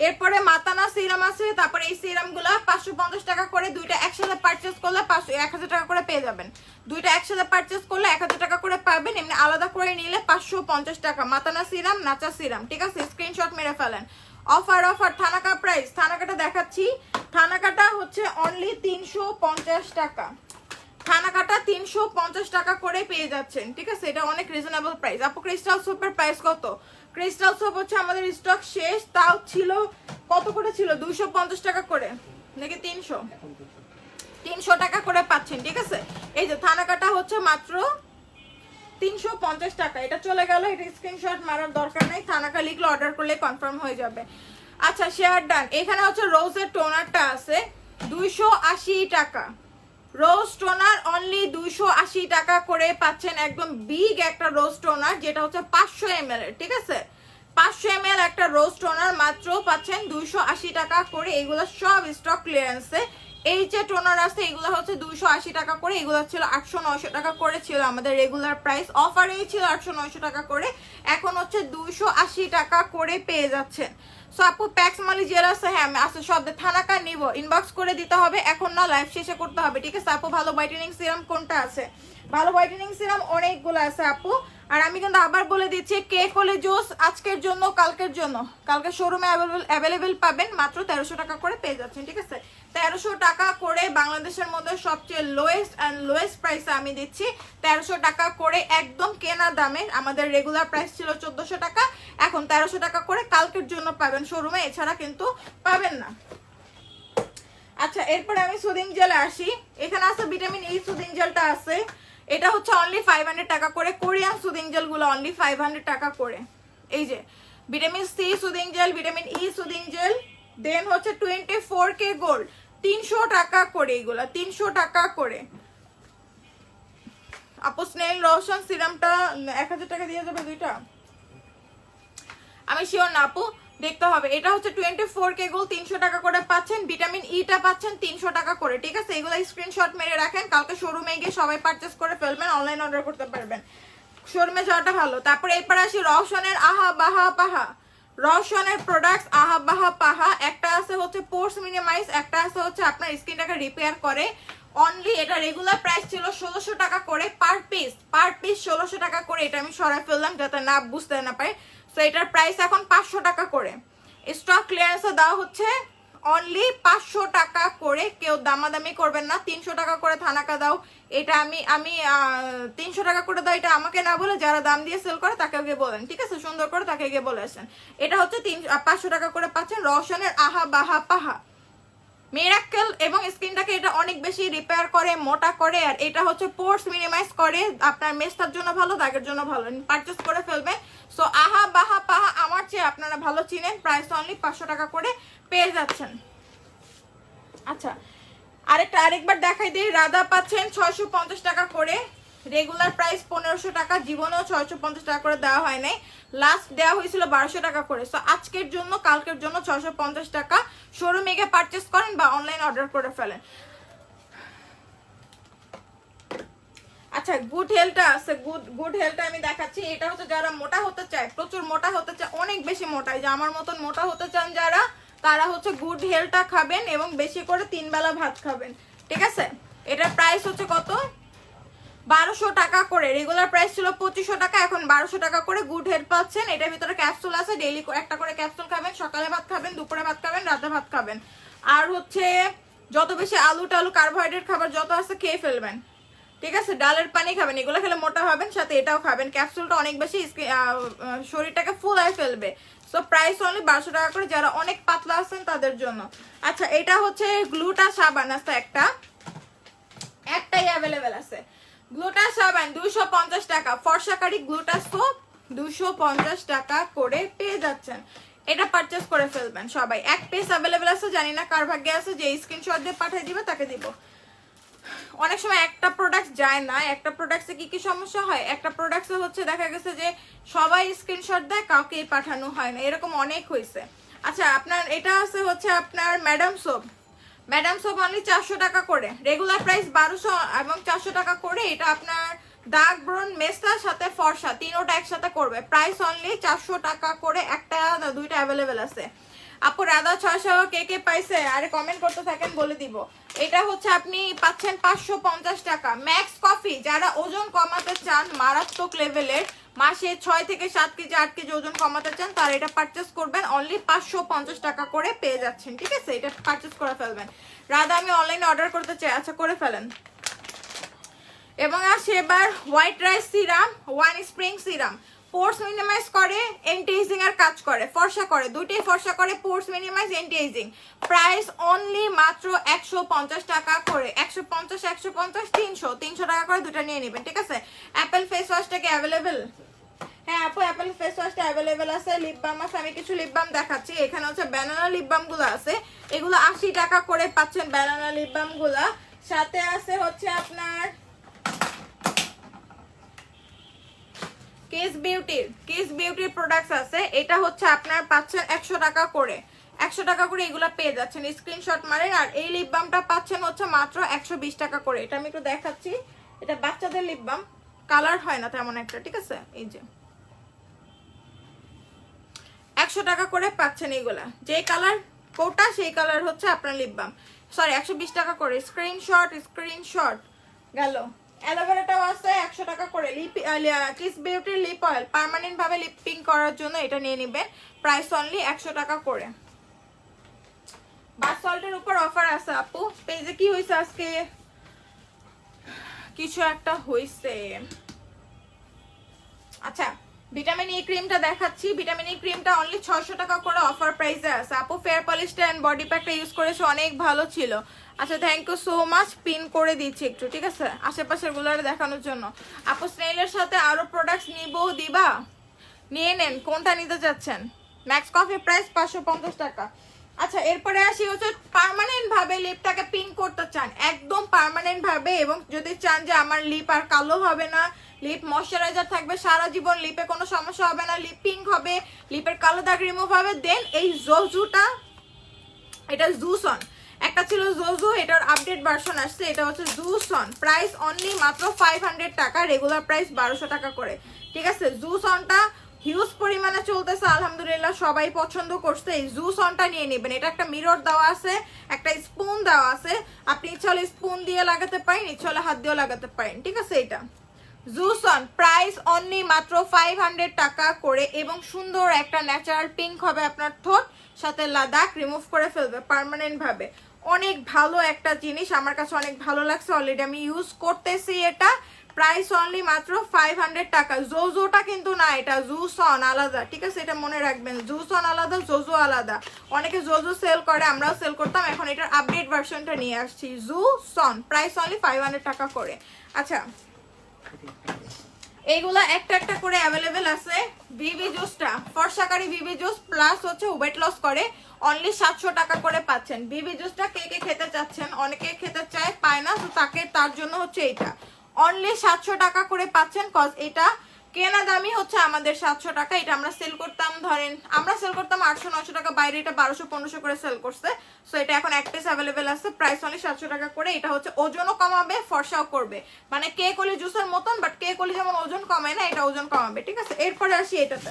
এরপরে মাতানা সিরাম আছে, তারপরে এই সিরামগুলো 550 টাকা করে, দুইটা একসাথে পারচেজ করলে 1000 টাকা করে পেয়ে যাবেন। দুইটা একসাথে পারচেজ করলে 1000 টাকা করে পাবেন, এমনি আলাদা করে নিলে 550 টাকা। মাতানা সিরাম, নাচা সিরাম, ঠিক আছে? স্ক্রিনশট মেরে ফেলেন। অফার অফার থানাকা প্রাইস, থানাকাটা দেখাচ্ছি। থানাকাটা হচ্ছে অনলি 350 টাকা, থানাকাটা 350 টাকা করে পেয়ে যাচ্ছেন, ঠিক আছে? এটা অনেক রিজনেবল প্রাইস। আপু ক্রিস্টাল সোপের প্রাইস কত? ক্রিস্টাল সোপ হচ্ছে আমাদের স্টক শেষ, তাও ছিল কত করে ছিল? 250 টাকা করে নাকি 300 টাকা করে পাচ্ছেন, ঠিক আছে? এই যে থানাকাটা হচ্ছে মাত্র 350 টাকা। এটা চলে গেল, এটা স্ক্রিনশট মারার দরকার নেই, থানাকা লিখলে অর্ডার করলে কনফার্ম হয়ে যাবে। আচ্ছা শেয়ার ডান। এখানে হচ্ছে রোজের টোনারটা আছে 280 টাকা, রোজ টোনার অনলি 280 টাকা করে পাচ্ছেন। একদম বিগ একটা রোজ টোনার, যেটা হচ্ছে 500 ml এর, ঠিক আছে? 500 ml একটা রোজ টোনার মাত্র পাচ্ছেন 280 টাকা করে। এগুলো সব স্টক ক্লিয়ারেন্সে। এই যে টোনার আছে এগুলো হচ্ছে 280 টাকা করে, এগুলো ছিল 800-900 টাকা করে ছিল আমাদের রেগুলার প্রাইস, অফারেই ছিল 800-900 টাকা করে, এখন হচ্ছে 280 টাকা করে পেয়ে যাচ্ছেন। সো আপু প্যাক্স মালি জেল আছে, হ্যাঁ আছে সব, থানাকা নিব, ইনবক্স করে দিতে হবে, এখন না লাইভ শেষে করতে হবে, ঠিক আছে? আপু ভালো হোয়াইটেনিং সিরাম কোনটা আছে? ভালো হোয়াইটেনিং সিরাম অনেকগুলো আছে আপু। আর আমি কিন্তু আবার বলে দিচ্ছি, কেক হলে জুস আজকের জন্য, কালকের জন্য, কালকে শোরুমে অ্যাভেলেবেল পাবেন, মাত্র 1300 টাকা করে পেয়ে যাচ্ছেন, ঠিক আছে? 1300 টাকা করে বাংলাদেশের মধ্যে সবচেয়ে লোয়েস্ট প্রাইসে আমি দিচ্ছি 1300 টাকা করে, একদম কেনা দামে। আমাদের রেগুলার প্রাইস ছিল 1400 টাকা, এখন 1300 টাকা করে কালকের জন্য পাবেন শোরুমে, এছাড়া কিন্তু পাবেন না। আচ্ছা এরপরে আমি সুদিং জেলে আসি। এখানে আছে ভিটামিন ই সুদিং জেলটা আছে, এটা হচ্ছে অনলি 500 টাকা করে। কোরিয়ান সুদিং জেলগুলো অনলি 500 টাকা করে। এই যে vitamin C soothing gel, vitamin E soothing gel, then হচ্ছে 24K গোল্ড 300 টাকা করে, এগুলা 300 টাকা করে। আপু স্নেল লোশন সিরামটা 1000 টাকা দিয়ে যাবে দুইটা, আমি শিওর না আপু, দেখতে হবে। এটা হচ্ছে 24K গোল্ড 300 টাকা করে পাচ্ছেন। ভিটামিন ইটা পাচ্ছেন 300 টাকা করে, ঠিক আছে? এগুলো স্ক্রিনশট মেরে রাখেন, কালকে শোরুমে গিয়ে সবাই পারচেস করে ফেলবেন, অনলাইন অর্ডার করতে পারবেন, শোরুমে যাওয়াটা ভালো। তারপরে এরপর আসি রওশনের আহা বাহা পাহা, রওশনের প্রোডাক্টস আহা বাহা পাহা। একটা আছে হচ্ছে পোর্স মিনিমাইজ, একটা আছে হচ্ছে আপনার স্কিনটাকে রিপেয়ার করে। অনলি এটা রেগুলার প্রাইস ছিল 1600 টাকা করে পার পিস, 1600 টাকা করে। এটা আমি সরাই ফেললাম যাতে না বুঝতে না পারে। সো এটার প্রাইস এখন 500 টাকা করে। স্টক ক্লিয়ারেন্সে দেওয়া হচ্ছে অনলি 500 টাকা করে, কেউ দামাদামি করবেন না। 300 টাকা করে থানাকা দাও, এটা আমি 300 টাকা করে দাও, এটা আমাকে না বলে যারা দাম দিয়ে সেল করে তাকে গিয়ে বলেন, ঠিক আছে? সুন্দর করে তাকে গিয়ে বলে আসেন। এটা হচ্ছে 500 টাকা করে পাচ্ছেন রওশনের আহা বাহা পাহা মিরাক্কেল, এবং স্কিনটাকে এটা অনেক বেশি রিপেয়ার করে, মোটা করে, আর এটা হচ্ছে পোর্স মিনিমাইজ করে। আপনার মেস্টার জন্য ভালো, দাগের জন্য ভালো, পারচেস করে ফেলবেন। সো আহা বাহা পাহা আমার চেয়ে আপনারা ভালো চিনেন, প্রাইস অনলি 500 টাকা করে পেয়ে যাচ্ছেন। আচ্ছা, আরেকবার দেখাই দিই। রাধা পাচ্ছেন 650 টাকা করে, রেগুলার প্রাইস 1500 টাকা, জীবনেও 650 টাকা করে দেওয়া হয় নাই, লাস্ট দেওয়া হয়েছিল 1200 টাকা করে। সো আজকের জন্য কালকের জন্য 650 টাকা, শোরুমে গিয়ে পারচেস করেন বা অনলাইন অর্ডার করে ফেলেন। আচ্ছা, গুড হেলথটা আছে, গুড হেলথটা আমি দেখাচ্ছি। এটা হচ্ছে যারা মোটা হতে চায়, প্রচুর মোটা হতে চায়, অনেক বেশি মোটা, যে আমার মতন মোটা হতে চান যারা, তারা হচ্ছে গুড হেলথটা খাবেন এবং বেশি করে 3 বেলা ভাত খাবেন, ঠিক আছে? এটার প্রাইস হচ্ছে কত? 1200 টাকা করে। রেগুলার প্রাইস ছিল 2500 টাকা, এখন 1200 টাকা করে গুড হেলথ পাচ্ছেন। এটার ভিতরে ক্যাপসুল আছে, ডেইলি একটা করে ক্যাপসুল খাবেন, সকালে ভাত খাবেন, দুপুরে ভাত খাবেন, রাতে ভাত খাবেন। আর হচ্ছে যত বেশি আলু টালু কার্বোহাইড্রেট খাবার যত আছে খেয়ে ফেলবেন, ঠিক আছে? ডালের পানি খাবেন, এগুলো খেলে মোটা হবেন, সাথে এটাও খাবেন। ক্যাপসুলটা অনেক বেশি শরীরটাকে ফুলায় ফেলবে। সো প্রাইস অনলি 1200 টাকা করে, যারা অনেক পাতলা আছেন তাদের জন্য। আচ্ছা, এটা হচ্ছে গ্লুটা সাবান আছে, একটাই অ্যাভেলেবেল আছে। গ্লুটা সাবান 250 টাকা, ফর্সাকারি গ্লুটা সোপ 250 টাকা করে পেয়ে যাচ্ছেন। এটা পারচেস করে ফেলবেন সবাই। এক পিস অ্যাভেলেবেল আছে, জানি না কার ভাগ্যে আছে, যে স্ক্রিনশট দিয়ে পাঠিয়ে দিবে তাকে দিব। অনেক সময় একটা প্রোডাক্ট যায় না। একটা প্রোডাক্টসে কি সমস্যা হয়, একটা প্রোডাক্টসে হচ্ছে দেখা গেছে যে সবাই স্ক্রিনশট দেয়, কাউকেই পাঠানো হয় না, এরকম অনেক হয়েছে। আচ্ছা, আপনার এটা আছে হচ্ছে আপনার ম্যাডাম সোপ অনলি 400 টাকা করে, রেগুলার প্রাইস 1200 এবং 400 টাকা করে। এটা আপনার দাগ, ব্রন, মেস্তার সাথে ফর্সা তিনোটা একসাথে করবে, প্রাইস অনলি 400 টাকা করে। একটা দুইটা অ্যাভেলেবেল আছে। আপু রাধা 600 কে পাইছে? আরে কমেন্ট করতে থাকেন, বলে দিব। এটা হচ্ছে আপনি পাচ্ছেন 550 টাকা। ম্যাক্স কফি, যারা ওজন কমাতে চান মারাত্মক লেভেলের, মাসে 6 থেকে 7 কেজি 8 কেজি ওজন কমাতে চান, তারা এটা পারচেস করবেন, অনলি 550 টাকা করে পেয়ে যাচ্ছেন, ঠিক আছে? এটা পারচেস করে ফেলবেন। রাধা আমি অনলাইনে অর্ডার করতে চাই, আচ্ছা করে ফেলেন। এবং আসে এবার white rice serum, one spring serum, pores minimize করে, অ্যান্টি এজিং এর কাজ করে, ফর্সা করে, দুইটাই ফর্সা করে, pores minimize, anti ageing. Price only মাত্র 150 টাকা করে, 150 150 300 টাকা করে দুটো নিয়ে নেবেন, ঠিক আছে? অ্যাপেল ফেস ওয়াশটা কি অ্যাভেলেবেল? হ্যাঁ আপু, অ্যাপেল ফেস ওয়াশটা অ্যাভেলেবেল আছে। লিপ বাম আছে, আমি কিছু লিপ বাম দেখাচ্ছি। এখানে হচ্ছে ব্যানানা লিপ বাম গুলো আছে, এগুলো 80 টাকা করে পাচ্ছেন ব্যানানা লিপ বাম গুলা। সাথে আছে হচ্ছে আপনার কিস বিউটির প্রোডাক্টস আছে, এটা হচ্ছে আপনার পাচ্ছেন 100 টাকা করে, 100 টাকা করে এগুলা পেয়ে যাচ্ছেন, স্ক্রিনশট মারেন। আর এই লিপ বামটা পাচ্ছেন হচ্ছে মাত্র 120 টাকা করে। এটা আমি একটু দেখাচ্ছি, এটা বাচ্চাদের লিপ বাম, কালার হয় না তেমন একটা, ঠিক আছে? এই যে 100 টাকা করে পাচ্ছেন এগুলা, যে কালার কোটা সেই কালার হচ্ছে আপনার লিপ বাম, সরি 120 টাকা করে। স্ক্রিনশট গেল। অ্যালোভেরাটাও আছে 100 টাকা করে। কিস বিউটির লিপ অয়েল, পার্মানেন্ট ভাবে লিপিং করার জন্য এটা নিয়ে নেবেন, প্রাইস অনলি 100 টাকা করে। বাথ সল্টের উপর অফার আছে আপু, পেজে কি হয়েছে আজকে, কিছু একটা হয়েছে। আচ্ছা, ভিটামিন ই ক্রিমটা দেখাচ্ছি। ভিটামিন ই ক্রিমটা অনলি 600 টাকা করে অফার প্রাইসে আছে। আপু ফেয়ার পলিশটা এন্ড বডি প্যাকটা ইউজ করেছে, অনেক ভালো ছিল। আচ্ছা, thank you so much, pin করে দিচ্ছি একটু, ঠিক আছে? আশেপাশের গুলারে দেখানোর জন্য। আপু স্নেইলের সাথে আরো প্রোডাক্টস নিবো, দিবা? নিয়ে নেন, কোনটা নিতে চাচ্ছেন? ম্যাক্স কফি প্রাইস 550 টাকা। আচ্ছা, এরপরে আসি হচ্ছে পার্মানেন্ট ভাবে লিপটাকে পিঙ্ক করতে চান, একদম পার্মানেন্ট ভাবে, এবং যদি চান যে আমার লিপ আর কালো হবে না, লিপ ময়শ্চারাইজার থাকবে সারা জীবন, লিপে কোনো সমস্যা হবে না, লিপ পিঙ্ক হবে, লিপের কালো দাগ রিমুভ হবে, দেন এই জোজুটা, এটা জুসন, একটা ছিল জোজু, এটার আপডেট ভার্সন আসছে, এটা হচ্ছে জুসন, প্রাইস অনলি মাত্র 500 টাকা, রেগুলার প্রাইস 1200 টাকা করে, ঠিক আছে? জুসনটা হিউজ পরিমাণে চলতেছে, আলহামদুলিল্লাহ সবাই পছন্দ করছে। এই জুসনটা নিয়ে নেবেন, এটা একটা মিরর দেওয়া আছে, একটা স্পুন দেওয়া আছে, আপনি ইচ্ছা হলে স্পুন দিয়ে লাগাতে পারেন, ইচ্ছা হলে হাত দিয়েও লাগাতে পারেন, ঠিক আছে? এটা জুসন প্রাইস অনলি মাত্র 500 টাকা করে, এবং সুন্দর একটা ন্যাচারাল পিঙ্ক হবে আপনার ঠোঁট, সাথে লাদাখ রিমুভ করে ফেলবে পার্মানেন্ট ভাবে। অনেক ভালো একটা জিনিস, আমার কাছে অনেক ভালো লাগছে, অলরেডি আমি ইউজ করতেছি এটা। প্রাইস অনলি মাত্র 500 টাকা। জোজোটা কিন্তু না, এটা জুসন আলাদা, ঠিক আছে, এটা মনে রাখবেন। জুসন আলাদা, জোজো আলাদা। অনেকে জোজো সেল করে, আমরাও সেল করতাম, এখন এটার আপডেট ভার্সনটা নিয়ে আসছি। জুসন প্রাইস অনলি 500 টাকা করে। আচ্ছা, এইগুলা একটা একটা করে অ্যাভেলেবেল আছে। বিবি জুসটা ফর্সাকারি বিবি জুস প্লাস হচ্ছে ওয়েট লস করে, অনলি 700 টাকা করে পাচ্ছেন। বিবি জুসটা কে কে খেতে চাচ্ছেন, অনেকে খেতে চায়, পায় না, তো তার জন্য হচ্ছে এইটা অনলি 700 টাকা করে পাচ্ছেন। কজ এটা কেনা দামি হচ্ছে আমাদের 700 টাকা। এটা আমরা সেল করতাম, ধরেন আমরা সেল করতাম 800-900 টাকা, বাইরে এটা 1200-1500 করে সেল করছে। সো এটা এখন এক পিস অ্যাভেলেবেল আছে, প্রাইস অনলি 700 টাকা করে। এটা হচ্ছে ওজনও কমাবে, ফর্সাও করবে, মানে কেক অলি জুসের মতন, বাট কেক অলি যেমন ওজন কমায় না, এটা ওজন কমাবে, ঠিক আছে। এরপরে আসি এটাতে।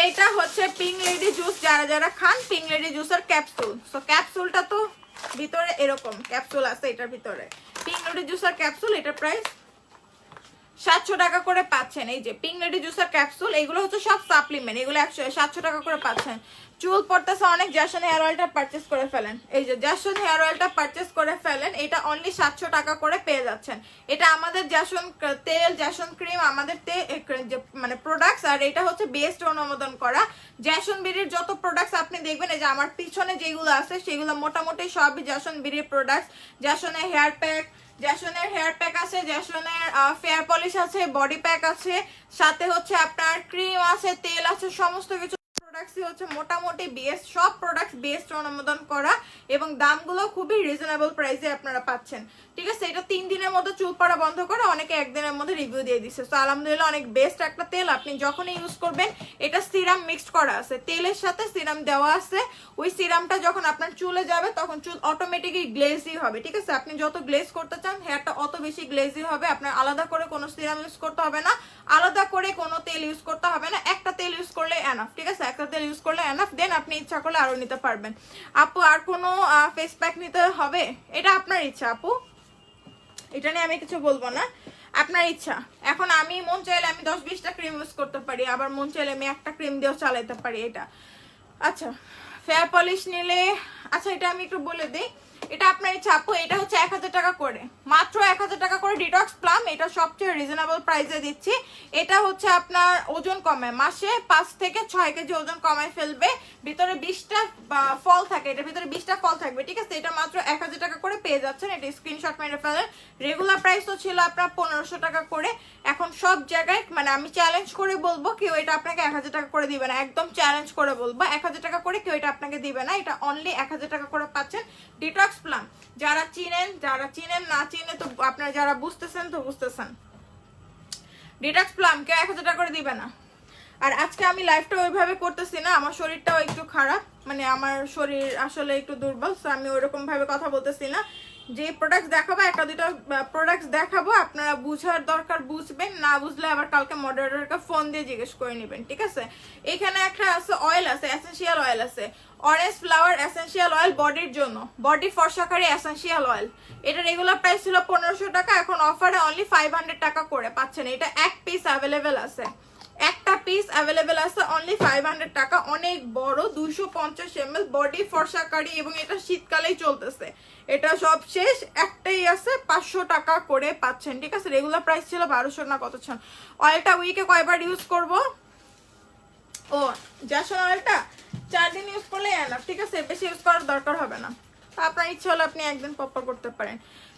এইটা হচ্ছে পিঙ্ক লেডি জুস, যারা যারা খান পিঙ্ক লেডি জুসের ক্যাপসুল। সো ক্যাপসুলটা তো ভিতরে এরকম ক্যাপসুল আছে, এটার ভিতরে পিঙ্ক লেডি জুসের ক্যাপসুল, এটার প্রাইস 700 টাকা করে পাচ্ছেন। এই যে পিঙ্ক লেডি জুসের ক্যাপসুল, এগুলো হচ্ছে সব সাপ্লিমেন্ট, এগুলো 700 টাকা করে পাচ্ছেন। চুল পড়তেছে অনেক, জ্যাসন হেয়ার অয়েলটা পারচেস করে ফেলেন। এই যে জ্যাসন হেয়ার অয়েলটা পারচেস করে ফেলেন, এটা অনলি 700 টাকা করে পেয়ে যাচ্ছেন। এটা আমাদের জ্যাসন তেল, জ্যাসন ক্রিম, আমাদের মানে প্রোডাক্টস, আর এটা হচ্ছে বেস্ট অনুমোদন করা। জ্যাসন বিড়ির যত প্রোডাক্টস আপনি দেখবেন, এই যে আমার পিছনে যেগুলো আছে সেগুলো মোটামুটি সবই জ্যাসন বিড়ির প্রোডাক্টস। জ্যাসনের হেয়ার প্যাক, জ্যাসনের হেয়ার প্যাক আছে, জ্যাসনের ফেয়ার পলিশ আছে, বডি প্যাক আছে, সাথে হচ্ছে আপনার ক্রিম আছে, তেল আছে, সমস্ত কিছু প্রোডাক্টসই হচ্ছে মোটামুটি বেস্ট, সব প্রোডাক্টস বেস্ট অনুমোদন করা, এবং দামগুলো খুবই রিজনেবল প্রাইসে আপনারা পাচ্ছেন, ঠিক আছে। এটা 3 দিনের মধ্যে চুল পড়া বন্ধ করে, অনেকে একদিনের মধ্যে রিভিউ দিয়ে দিচ্ছে। তো আলহামদুলিল্লাহ অনেক বেস্ট একটা তেল। আপনি যখনই ইউজ করবেন, এটা সিরাম মিক্সড করা আছে, তেলের সাথে সিরাম দেওয়া আছে। ওই সিরামটা যখন আপনার চুলে যাবে তখন চুল অটোমেটিকই গ্লেজি হবে, ঠিক আছে। আপনি যত গ্লেজ করতে চান হেয়ারটা অত বেশি গ্লেজি হবে। আপনার আলাদা করে কোনো সিরাম ইউজ করতে হবে না, আলাদা করে কোনো তেল ইউজ করতে হবে না, একটা তেল ইউজ করলে এনাফ, ঠিক আছে। একটা তেল ইউজ করলে এনাফ, দেন আপনি ইচ্ছা করলে আরো নিতে পারবেন। আপু আর কোনো ফেস প্যাক নিতে হবে, এটা আপনার ইচ্ছা আপু, এটা নিয়ে আমি কিছু বলবো না, আপনার ইচ্ছা। এখন আমি মন চাইলে আমি 10-20টা ক্রিম ইউজ করতে পারি, আবার মন চাইলে আমি একটা ক্রিম দিয়েও চালাইতে পারি এটা। আচ্ছা, ফেয়ার পলিশ নিলে, আচ্ছা এটা আমি একটু বলে দিই, এটা আপনার ইচ্ছা আপু। এটা হচ্ছে 1000 টাকা করে, মাত্র 1000 টাকা করে ডিটক্স প্লাম। এটা সবচেয়ে রিজনেবল প্রাইসে দিচ্ছি। এটা হচ্ছে আপনার ওজন কমায়, মাসে 5 থেকে 6 কেজি ওজন কমায় ফেলবে। ভিতরে 20টা ফল থাকে, এটার ভিতরে 20টা ফল থাকবে, ঠিক আছে। এটা মাত্র 1000 টাকা করে পেয়ে যাচ্ছেন। এটা স্ক্রিনশট মেরে ফেলেন। রেগুলার প্রাইস তো ছিল আপনার 1500 টাকা করে, এখন সব জায়গায় মানে আমি চ্যালেঞ্জ করে বলবো কেউ এটা আপনাকে 1000 টাকা করে দিবে না, একদম চ্যালেঞ্জ করে বলবো 1000 টাকা করে কেউ এটা আপনাকে দিবে না। এটা অনলি 1000 টাকা করে পাচ্ছেন ডিটক্স প্লাম। যারা চিনেন, যারা চিনেন, না চিনে তো আপনারা যারা বুঝতেছেন তো বুঝতেছেন, ডিটক্স প্লাম কেউ 1000 টাকা করে দিবে না। আর আজকে আমি লাইভটা ওইভাবে করতেছি না, আমার শরীরটাও একটু খারাপ, মানে আমার শরীর আসলে একটু দুর্বল, তো আমি ওইরকম ভাবে কথা বলতেছি না। যে প্রোডাক্টস দেখাবো, একটা দুটো প্রোডাক্টস দেখাবো, আপনারা বুঝার দরকার বুঝবেন, না বুঝলে আবার কালকে মডারেটরকে ফোন দিয়ে জিজ্ঞেস করে নেবেন, ঠিক আছে। এখানে একটা আছে অয়েল আছে, এসেনশিয়াল অয়েল আছে, অরেঞ্জ ফ্লাওয়ার এসেনশিয়াল অয়েল, বডির জন্য, বডি ফর্সাকারী এসেনশিয়াল অয়েল। এটা রেগুলার প্রাইস ছিল 1500 টাকা, এখন অফারে অনলি 500 টাকা করে পাচ্ছেন। এটা এক পিস অ্যাভেলেবেল আছে, একটা পিস অ্যাভেলেবেল আছে অনলি 500 টাকা। অনেক বড় 250 ml বডি ফর্সাকারী, এবং এটা শীতকালেই চলতেছে, এটা সব শেষ, একটাই আছে 500 টাকা করে পাচ্ছেন, ঠিক আছে। রেগুলার প্রাইস ছিল 1200 না কত ছিল। অয়েলটা উইকে কয়বার ইউজ করব, ও জ্যাসন অয়েলটা 4 দিন ইউজ করলে এনাফ, ঠিক আছে, বেশি ইউজ করার দরকার হবে না। আপনার ইচ্ছা হলে আপনি একদিন পপ্পা করতে পারেন।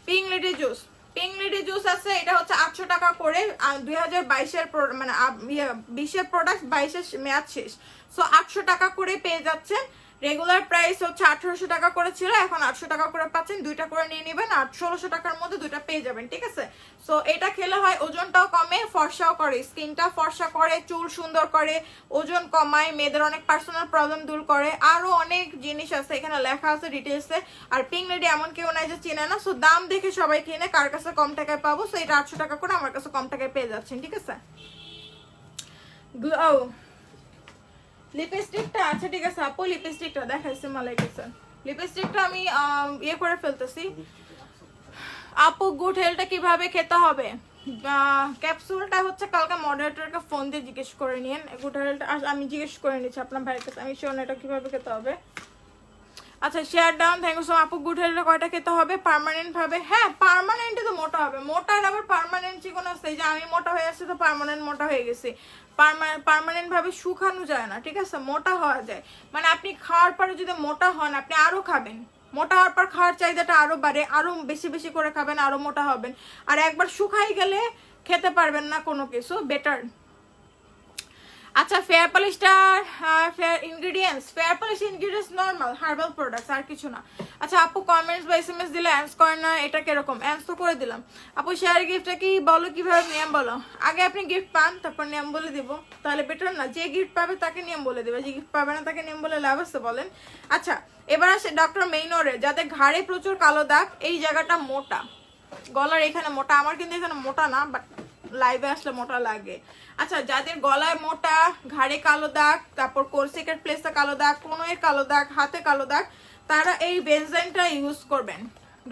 Pink lady juice, pink lady juice আছে, এটা হচ্ছে 800 টাকা করে। 2022-এর মানে 20-এর প্রোডাক্ট 22-এর মেয়াদ শেষ, সো 800 টাকা করে পেয়ে যাচ্ছেন। রেগুলার প্রাইস হচ্ছে 1800 টাকা করে ছিল, এখন 800 টাকা করে পাচ্ছেন। দুইটা করে নিয়ে নেবেন, আর 1600 টাকার মধ্যে দুইটা পেয়ে যাবেন, ঠিক আছে। সো এটা খেলে হয় ওজনটাও কমে, ফর্সাও করে, স্কিনটা ফর্সা করে, চুল সুন্দর করে, ওজন কমায়, মেয়েদের অনেক পার্সোনাল প্রবলেম দূর করে, আরো অনেক জিনিস আছে এখানে লেখা আছে ডিটেলসে। আর পিঙ্ক লেডি এমন কেউ নাই যে চেনে না, সো দাম দেখে সবাই কিনে, কার কাছে কম টাকায় পাবো। সো এটা 800 টাকা করে আমার কাছে কম টাকায় পেয়ে যাচ্ছেন, ঠিক আছে। গ্লো লিপস্টিকটা, আচ্ছা ঠিক আছে আপু, লিপস্টিকটা দেখাইছে মালাইকা স্যার, লিপস্টিকটা আমি ইয়ে করে ফেলতেছি। আপু গুড হেলটা কিভাবে খেতে হবে? ক্যাপসুলটা হচ্ছে কালকে মডারেটরকে ফোন দিয়ে জিজ্ঞেস করে নিন। গুড হেলটা আমি জিজ্ঞেস করে নিচ্ছি আপনার ভাইয়ের কাছে, আমি শিওর এটা কিভাবে খেতে হবে। আচ্ছা share down, thank you so আপু। গুড হেলটা কয়টা খেতে হবে পার্মানেন্ট ভাবে? হ্যাঁ পার্মানেন্টে তো মোটা হবে, মোটার আবার পার্মানেন্ট চিকন আছে, যে আমি মোটা হয়ে আসছি তো পার্মানেন্ট মোটা হয়ে গেছি, পার্মানেন্ট ভাবে শুকানো যায় না, ঠিক আছে? মোটা হওয়া যায় মানে আপনি খাওয়ার পরে যদি মোটা হন আপনি আরো খাবেন, মোটা হওয়ার পর খাওয়ার চাহিদাটা আরো বাড়ে, আরো বেশি বেশি করে খাবেন, আরো মোটা হবেন। আর একবার শুকাই গেলে খেতে পারবেন না কোনো কিছু, বেটার। আচ্ছা ফেয়ার পলিশটার fair polish ingredients normal herbal products, আর কিছু না। আচ্ছা আপু কমেন্টস বা এসএমএস দিলে অ্যান্স করে না, এটা কিরকম? অ্যান্স তো করে দিলাম। আপু শেয়ার গিফটটা কি বলো, কিভাবে নিয়ম বলো? আগে আপনি গিফট পান তারপর নিয়ম বলে দিব, তাহলে বেটার না? যে গিফট পাবে তাকে নিয়ম বলে দেবে, যে গিফট পাবে না তাকে নিয়ম বলে লাভ আছে বলেন? আচ্ছা এবার আসে ডক্টর মেইনরের, যাদের ঘাড়ে প্রচুর কালো দাগ, এই জায়গাটা মোটা, গলার এখানে মোটা, আমার কিন্তু এখানে মোটা না বাট লাইভে আসলে মোটা লাগে। আচ্ছা যাদের গলায় মোটা, ঘাড়ে কালো দাগ, তারপর কোরসেকের প্লেসে কালো দাগ, কোনোয়ের কালো দাগ, হাতে কালো দাগ, তারা এই বেনজেনটা ইউজ করবেন।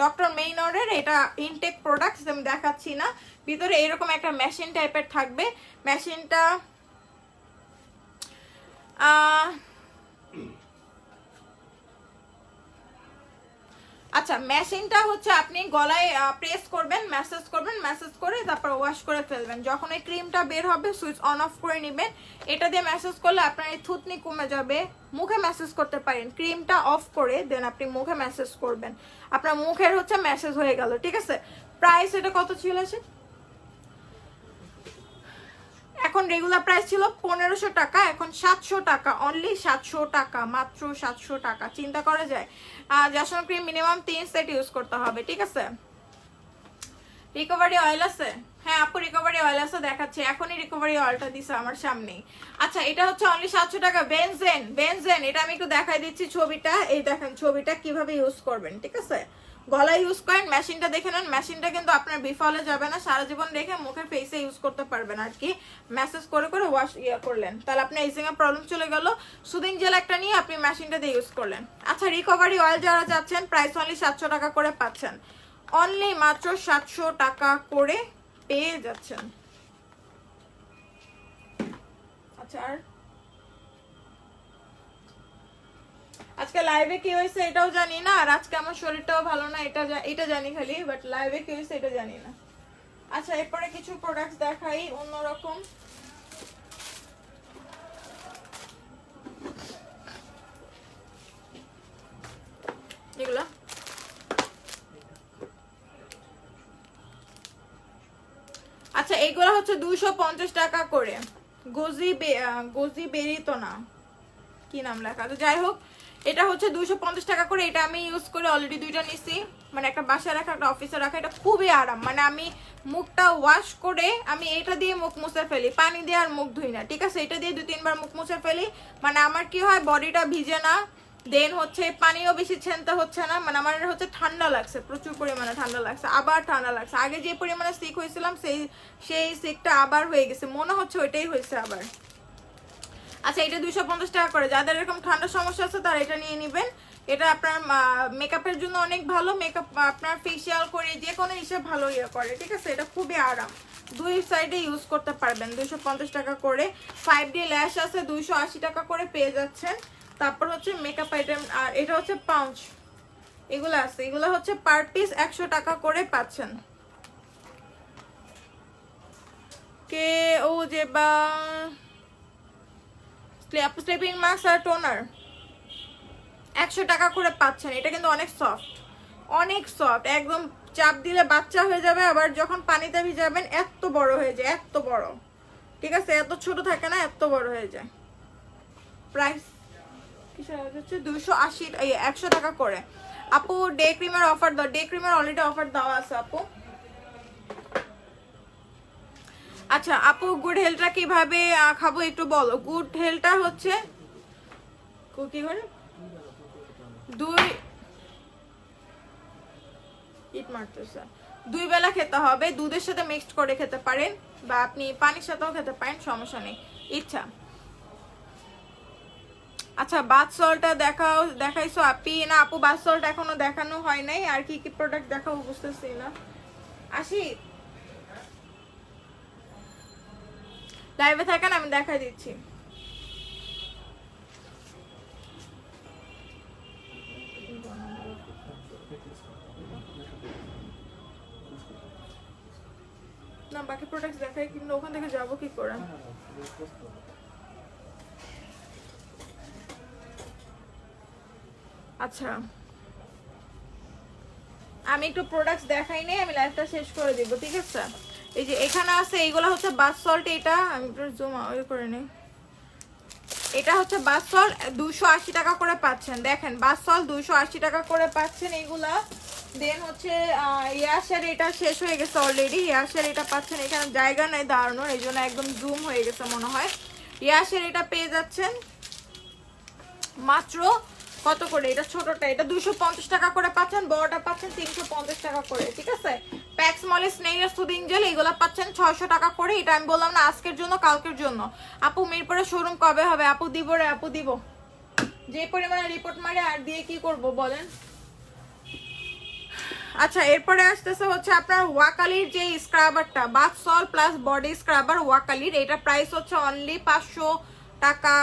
ডক্টর মেইনরের এটা ইনটেক প্রোডাক্টস, আমি দেখাচ্ছি না, ভিতরে এরকম একটা মেশিন টাইপের থাকবে। মেশিনটা আচ্ছা মেশিনটা হচ্ছে আপনি গলায় প্রেস করবেন, ম্যাসেজ করে তারপর ওয়াশ করে ফেলবেন। যখন এই ক্রিমটা বের হবে সুইচ অন অফ করে নেবেন। এটা দিয়ে ম্যাসেজ করলে আপনার এই থুতনি কমে যাবে। মুখে ম্যাসেজ করতে পারেন, ক্রিমটা অফ করে দেন আপনি মুখে ম্যাসেজ করবেন, আপনার মুখের হচ্ছে ম্যাসেজ হয়ে গেল, ঠিক আছে? প্রাইস এটা কত ছিল? এখন রেগুলার প্রাইস ছিল 1500 টাকা, এখন 700 টাকা, অনলি 700 টাকা, মাত্র 700 টাকা। চিন্তা করা যায়? জাসন ক্রিম মিনিমাম 3 সেট ইউজ করতে হবে, ঠিক আছে? রিকভারি অয়েল আছে? হ্যাঁ আপু রিকভারি অয়েল আছে, দেখাচ্ছি এখনই। রিকভারি অয়েলটা দিছে আমার সামনেই। আচ্ছা এটা হচ্ছে অনলি 700 টাকা। বেনজেন এটা আমি একটু দেখাই দিচ্ছি ছবিটা, এই দেখেন ছবিটা কিভাবে ইউজ করবেন, ঠিক আছে? গলায় ইউজ করেন, মেশিনটা দেখে নেন, মেশিনটা কিন্তু আপনার বিফলে যাবে না, সারা জীবন রেখে মুখের ফেসে ইউজ করতে পারবেন আর কি। ম্যাসেজ করে করে ওয়াশ করলেন, তাহলে আপনার ইজিং এর প্রবলেম চলে গেল। সুদিং জেল একটা নিয়ে আপনি মেশিনটা দিয়ে ইউজ করলেন। আচ্ছা রিকভারি অয়েল যারা চাচ্ছেন প্রাইস অনলি 700 টাকা করে পাচ্ছেন, অনলি মাত্র 700 টাকা করে পেয়ে যাচ্ছেন। আচ্ছা আর আজকে লাইভে কি হয়েছে এটাও জানি না, আর আজকে আমার শরীরটাও ভালো না এটা জানি খালি, বাট লাইভে কি হয়েছে এটা জানি না। আচ্ছা এরপরে কিছু প্রোডাক্টস দেখাই অন্যরকম। এগুলা আচ্ছা এইগুলো হচ্ছে 250 টাকা করে। গোজি বেরি তো না, কি নাম লেখা, তো যাই হোক এটা হচ্ছে 250 টাকা করে। এটা আমি ইউজ করে অলরেডি দুইটা নিছি, মানে একটা বাসায় রাখা একটা অফিসে রাখা। এটা খুবই আরাম, মানে আমি মুখটা ওয়াশ করে আমি এটা দিয়ে মুখ মুছে ফেলি, পানি দিয়ে আর মুখ ধুই না, ঠিক আছে? এটা দিয়ে 2-3 বার মুখ মুছে ফেলি, মানে আমার কি হয় বডিটা ভিজে না, দেন হচ্ছে পানিও বেশি ছেনতে হচ্ছে না, মানে আমার হচ্ছে ঠান্ডা লাগছে, প্রচুর পরিমাণে ঠান্ডা লাগছে, আবার ঠান্ডা লাগছে। আগে যে পরিমাণে সিক হয়েছিলাম সেই সিকটা আবার হয়ে গেছে, মনে হচ্ছে ওইটাই হয়েছে আবার। আচ্ছা এটা 250 টাকা করে। যাদের এরকম ঠান্ডার সমস্যা আছে তারা এটা নিয়ে নেবেন। এটা আপনার মেকআপের জন্য অনেক ভালো, মেকআপ আপনার ফেসিয়াল করে যে কোনো হিসেবে ভালো ইয়ে করে, ঠিক আছে? এটা খুবই আরাম, দুই সাইডে ইউজ করতে পারবেন। 250 টাকা করে। 5D ল্যাশ আছে 280 টাকা করে পেয়ে যাচ্ছেন। তারপর হচ্ছে মেকআপ আইটেম, আর এটা হচ্ছে পাউচ, এগুলো আছে, এগুলো হচ্ছে পার পিস 100 টাকা করে পাচ্ছেন। কে ও যে বা স্লিপিং মাস্ক আর টোনার 100 টাকা করে পাচ্ছেন। এটা কিন্তু অনেক সফট, একদম চাপ দিলে বাচ্চা হয়ে যাবে, আবার যখন পানিতে ভিজাবেন এত বড় হয়ে যায়, এত বড়, ঠিক আছে? এত ছোট থাকে না, এত বড় হয়ে যায়। প্রাইস হচ্ছে 280 100 টাকা করে। আপু ডে ক্রিমের অফার দাও। ডে ক্রিমের অলরেডি অফার দেওয়া আছে আপু। আচ্ছা আপু গুড হেলটা কিভাবে খাবো একটু বলো। গুড হেলটা হচ্ছে কি করে দুই বেলা খেতে হবে, দুধের সাথে মিক্সড করে খেতে পারেন বা আপনি পানির সাথেও খেতে পারেন, সমস্যা নেই, ইচ্ছা। আচ্ছা বাথ সল্টটা দেখাইছো আপনি? না আপু বাথ সল্ট এখনো দেখানো হয় নাই। আর কি কি প্রোডাক্ট দেখাবো বুঝতেছি না। আসি, লাইভে থাকেন, আমি দেখাই দিচ্ছি। না বাকি প্রোডাক্ট দেখাই, কিন্তু ওখান থেকে যাবো কি করে? আচ্ছা আমি একটু প্রোডাক্টস দেখাই নেই, আমি লাইভটা শেষ করে দিব, ঠিক আছে? এই যে এখানে আছে এইগুলো হচ্ছে বাথ সল্ট, এটা আমি একটু জুম আউট করে নিই। এটা হচ্ছে বাথ সল্ট 280 টাকা করে পাচ্ছেন, দেখেন বাথ সল্ট 280 টাকা করে পাচ্ছেন এইগুলা। দেন হচ্ছে ইয়াশের এটা শেষ হয়ে গেছে অলরেডি, ইয়াশের এটা পাচ্ছেন, এখানে জায়গা নেই দাঁড়ানোর, এই জন্য একদম জুম হয়ে গেছে মনে হয়। ইয়াশের এটা পেয়ে যাচ্ছেন মাত্র কত করে? এটা ছোটটা এটা 250 টাকা করে পাচ্ছেন, বড়টা পাচ্ছেন 350 টাকা করে, ঠিক আছে? প্যাক্স মলে স্নেইল সুদিং জেল এগুলো পাচ্ছেন 600 টাকা করে। এটা আমি বললাম না আজকের জন্য, কালকের জন্য। আপু মিরপুরে শোরুম কবে হবে? আপু দিব রে, আপু দিব। যে পরিমাণে রিপোর্ট মারে আর দিয়ে কি করব বলেন? আচ্ছা এরপরে আসতেছে হচ্ছে আপনার ওয়াকালির যে স্ক্রাবারটা, bath salt plus body scrubber ওয়াকালির, এটা প্রাইস হচ্ছে অনলি 500 টাকা,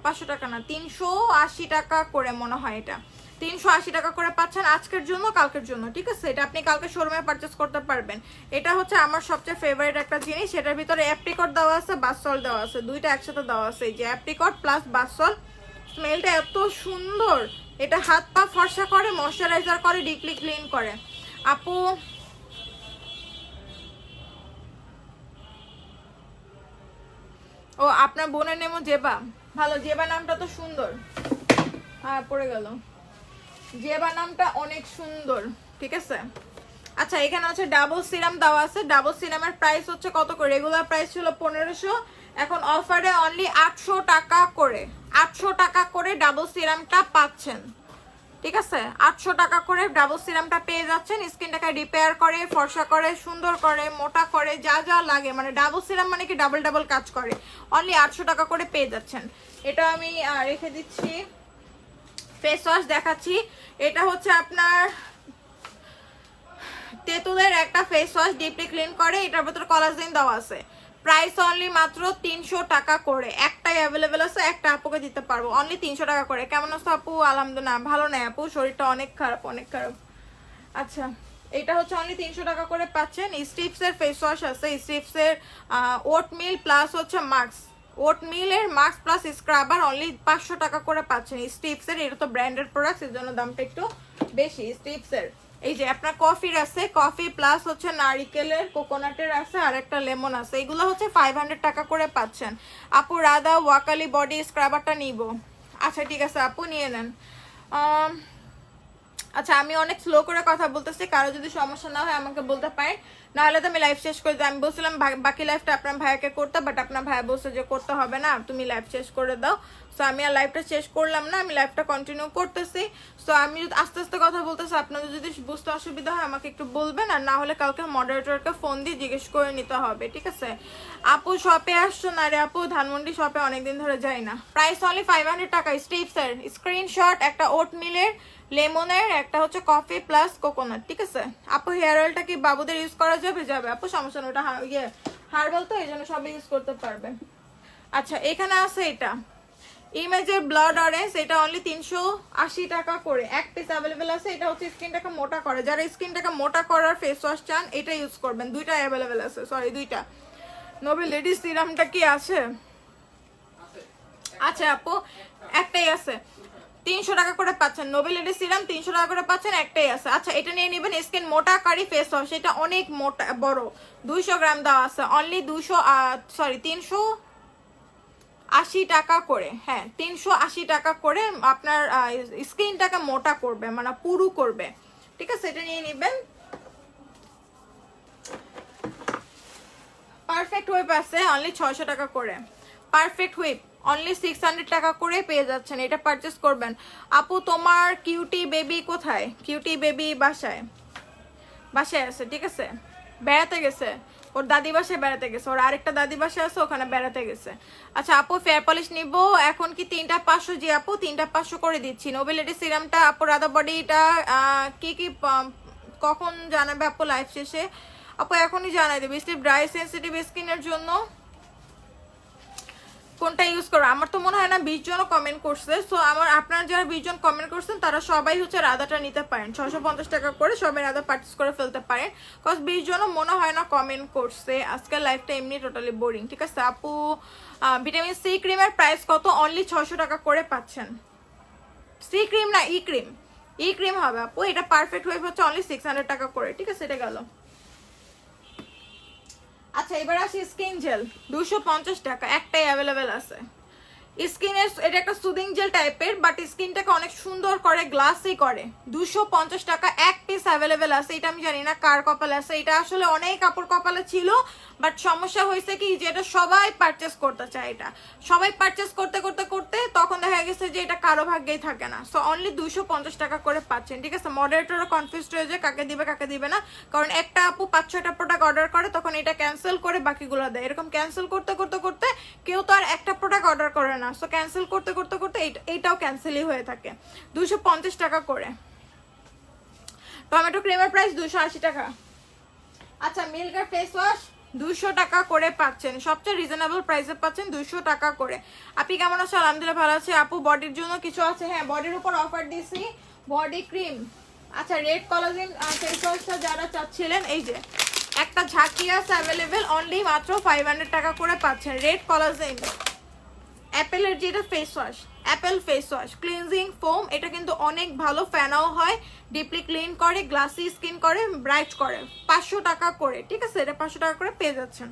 500 টাকা না 380 টাকা করে মনে হয়। এটা 380 টাকা করে পাচ্ছেন আজকের জন্য, কালকের জন্য, ঠিক আছে? এটা আপনি কালকে শোরুমে পারচেস করতে পারবেন। এটা হচ্ছে আমার সবচেয়ে ফেভারিট একটা জিনিস, এটার ভিতরে অ্যাপ্রিকট দেওয়া আছে, বাথ সল্ট দেওয়া আছে, দুইটা একসাথে দেওয়া আছে। এই যে অ্যাপ্রিকট প্লাস বাথ সল্ট, স্মেলটা এত সুন্দর। এটা হাত পা ফর্সা করে, ময়শ্চারাইজার করে, ডিপলি ক্লিন করে। আপু ও আপনার বোনের নেমো জেবা, ভালো, জেবা নামটা তো সুন্দর। হ্যাঁ পড়ে গেল, জেবা নামটা অনেক সুন্দর, ঠিক আছে? আচ্ছা এখানে হচ্ছে ডাবল সিরাম দেওয়া আছে, ডাবল সিরামের প্রাইস হচ্ছে কত করে? রেগুলার প্রাইস ছিল 1500, এখন অফারে অনলি 800 টাকা করে, 800 টাকা করে ডাবল সিরামটা পাচ্ছেন, ঠিক আছে? 800 টাকা করে ডাবল সিরামটা পেয়ে যাচ্ছেন। স্কিনটাকে রিপেয়ার করে, ফর্সা করে, সুন্দর করে, মোটা করে, যা যা লাগে, মানে ডাবল সিরাম মানে কি ডাবল ডাবল কাজ করে। অনলি 800 টাকা করে পেয়ে যাচ্ছেন। এটা আমি রেখে দিচ্ছি। ফেস ওয়াশ দেখাচ্ছি, এটা হচ্ছে আপনার তেঁতুলের একটা ফেস ওয়াশ, ডিপলি ক্লিন করে, এটার ভিতরে কোলাজেন দেওয়া আছে। প্রাইস অনলি মাত্র 300 টাকা করে, একটাই অ্যাভেলেবেল আছে, একটা আপুকে দিতে পারবো, অনলি 300 টাকা করে। কেমন আছো আপু? আলহামদুলিল্লাহ ভালো নাই আপু, শরীরটা অনেক খারাপ, অনেক খারাপ। আচ্ছা এটা হচ্ছে অনলি 300 টাকা করে পাচ্ছেন। স্টিপসের ফেস ওয়াশ আছে, স্টিপসের ওটমিল প্লাস হচ্ছে মাস্ক, ওটমিলের মাস্ক প্লাস স্ক্রাবার অনলি 500 টাকা করে পাচ্ছেন স্টিপসের। এটা তো ব্র্যান্ডেড প্রোডাক্ট, এর জন্য দামটা একটু বেশি স্টিপসের। এই যে আপনার কফির আছে, কফি প্লাস হচ্ছে নারিকেলের, কোকোনাটের আছে, আর একটা লেমন আছে, এগুলো হচ্ছে 500 টাকা করে পাচ্ছেন। আপু রাধা ওয়াকালি বডি স্ক্রাবারটা নিব। আচ্ছা ঠিক আছে আপু নিয়ে নেন। আচ্ছা আমি অনেক স্লো করে কথা বলতেছি, কারো যদি সমস্যা না হয় আমাকে বলতে পারেন, নাহলে তো আমি লাইভ শেষ করে দিই। আমি বলছিলাম বাকি লাইভটা আপনার ভাইয়াকে করতে, বাট আপনার ভাইয়া বলছে যে করতে হবে না, তুমি লাইভ শেষ করে দাও। সো আমি আর লাইভটা শেষ করলাম না, আমি লাইভটা কন্টিনিউ করতেছি। সো আমি আস্তে আস্তে কথা বলতেছি, আপনাদের যদি বুঝতে অসুবিধা হয় আমাকে একটু বলবেন, আর না হলে কালকে মডারেটরকে ফোন দিয়ে জিজ্ঞেস করে নিতে হবে, ঠিক আছে? আপু শপে আসছো না রে আপু? ধানমন্ডি শপে অনেকদিন ধরে যাই না। প্রাইস অনলি 500 টাকা। স্টিপসের স্ক্রিনশট, একটা ওট মিলের, লেমনের, একটা হচ্ছে কফি প্লাস কোকোনাট, ঠিক আছে? আপু হেয়ার অয়েলটা কি বাবুদের ইউজ করা যাবে? যাবে আপু, সমস্যা না, ওটা ইয়ে হার্বাল তো, এই জন্য সবাই ইউজ করতে পারবে। আচ্ছা এখানে আছে এটা ইমেজের ব্লাড অরেঞ্জ, এটা অনলি 380 টাকা করে, এক পিস অ্যাভেলেবেল আছে। এটা হচ্ছে স্কিনটাকে মোটা করে, যারা স্কিনটাকে মোটা করার ফেস ওয়াশ চান এটা ইউজ করবেন। দুইটা অ্যাভেলেবেল আছে, সরি দুইটা। নোবেল লেডিস সিরামটা কি আছে? আচ্ছা আপু একটাই আছে, 300 টাকা করে পাচ্ছেন। নোবেল লেডিস সিরাম 300 টাকা করে পাচ্ছেন, একটাই আছে। আচ্ছা এটা নিয়ে নেবেন, স্কিন মোটা কারি ফেস ওয়াশ, এটা অনেক মোটা বড়, 200 গ্রাম দেওয়া আছে, অনলি 380 টাকা করে। হ্যাঁ 380 টাকা করে আপনার স্কিনটাকে মোটা করবে, মানে পুরু করবে, ঠিক আছে? এটা নিয়ে নেবেন। পারফেক্ট হুইপ আছে অনলি 600 টাকা করে, পারফেক্ট হুইপ অনলি 600 টাকা করে পেয়ে যাচ্ছেন, এটা পারচেস করবেন। আপু তোমার কিউটি বেবি কোথায়? কিউটি বেবি বাসায়, বাসায় আছে, ঠিক আছে? বেড়াতে গেছে, ওর দাদি বাসায় বেড়াতে গেছে, ওর আরেকটা দাদি বাসায় আছে, ওখানে বেড়াতে গেছে। আচ্ছা আপু ফেয়ার পলিশ নিব এখন কি 3টা 500? জি আপু 3টা 500 করে দিচ্ছি। নোবেলিটি সিরামটা আপু রাধা বডিটা কি কি কখন জানাবে আপু লাইভ শেষে? আপু এখনই জানাই দেবে স্টিপ ড্রাই সেন্সিটিভ স্কিনের জন্য কোনটা ইউজ করো। আমার তো মনে হয় না 20 জনও কমেন্ট করছে। সো আপনারা যারা 20 জন কমেন্ট করছেন তারা সবাই হচ্ছে রাধাটা নিতে পারেন, 650 টাকা করে সবাই রাধা পারচেস করে ফেলতে পারেন। কজ 20 জনও মনে হয় না কমেন্ট করছে। আজকের লাইফটা এমনি টোটালি বোরিং। ঠিক আছে আপু, ভিটামিন সি ক্রিমের প্রাইস কত? অনলি 600 টাকা করে পাচ্ছেন। সি ক্রিম না, ই ক্রিম, ই ক্রিম হবে আপু। এটা পারফেক্ট ওয়েভ হচ্ছে অনলি 600 টাকা করে। ঠিক আছে, এটা গেল। আচ্ছা এবার আসি স্কিন জেল, 250 টাকা একটাই অ্যাভেলেবেল আছে। স্কিনের এটা একটা সুদিং জেল টাইপের, বাট স্কিনটাকে অনেক সুন্দর করে, গ্লাসি করে। 250 টাকা এক পিস অ্যাভেলেবেল আছে। এটা আমি জানি না কার কপালে আছে, এটা আসলে অনেক কাপড় কপালে ছিল, বাট সমস্যা হয়েছে কি যে এটা সবাই পারচেস করতে চায়। এটা সবাই পারচেস করতে করতে করতে তখন দেখা গেছে যে এটা কারো ভাগ্যেই থাকে না। সো অনলি 250 টাকা করে পাচ্ছেন। ঠিক আছে, মডারেটরও কনফিউজড হয়ে যায় কাকে দিবে কাকে দিবে না, কারণ একটা আপু 5-6টা প্রোডাক্ট অর্ডার করে, তখন এটা ক্যান্সেল করে বাকিগুলো দেয়। এরকম ক্যান্সেল করতে করতে করতে কেউ তো আর একটা প্রোডাক্ট অর্ডার করে না। সো ক্যান্সেল করতে করতে করতে এইটাও ক্যান্সেলই হয়ে থাকে। 250 টাকা করে। টমেটো ক্রিমের প্রাইস 280 টাকা। আচ্ছা মিল্কের ফেস ওয়াশ 200 টাকা করে পাচ্ছেন, সবচেয়ে রিজনেবল প্রাইসে পাচ্ছেন 200 টাকা করে। আপনি কেমন আছেন? আলহামদুলিল্লাহ ভালো আছে। আপু বডির জন্য কিছু আছে? হ্যাঁ বডির উপর অফার দিছি, বডি ক্রিম। আচ্ছা রেড কোলাজেন ফেস ওয়াশটা যারা চাচ্ছিলেন, এই যে একটা ঝাঁকি আছে অ্যাভেলেবেল, অনলি মাত্র 500 টাকা করে পাচ্ছেন। রেড কোলাজেন অ্যাপেলের যেটা face wash, Apple face wash cleansing foam, এটা কিন্তু অনেক ভালো, ফ্যানাও হয়, ডিপলি ক্লিন করে, গ্লাসি স্কিন করে, ব্রাইট করে। 500 টাকা করে। ঠিক আছে, এটা 500 টাকা করে পেয়ে যাচ্ছেন।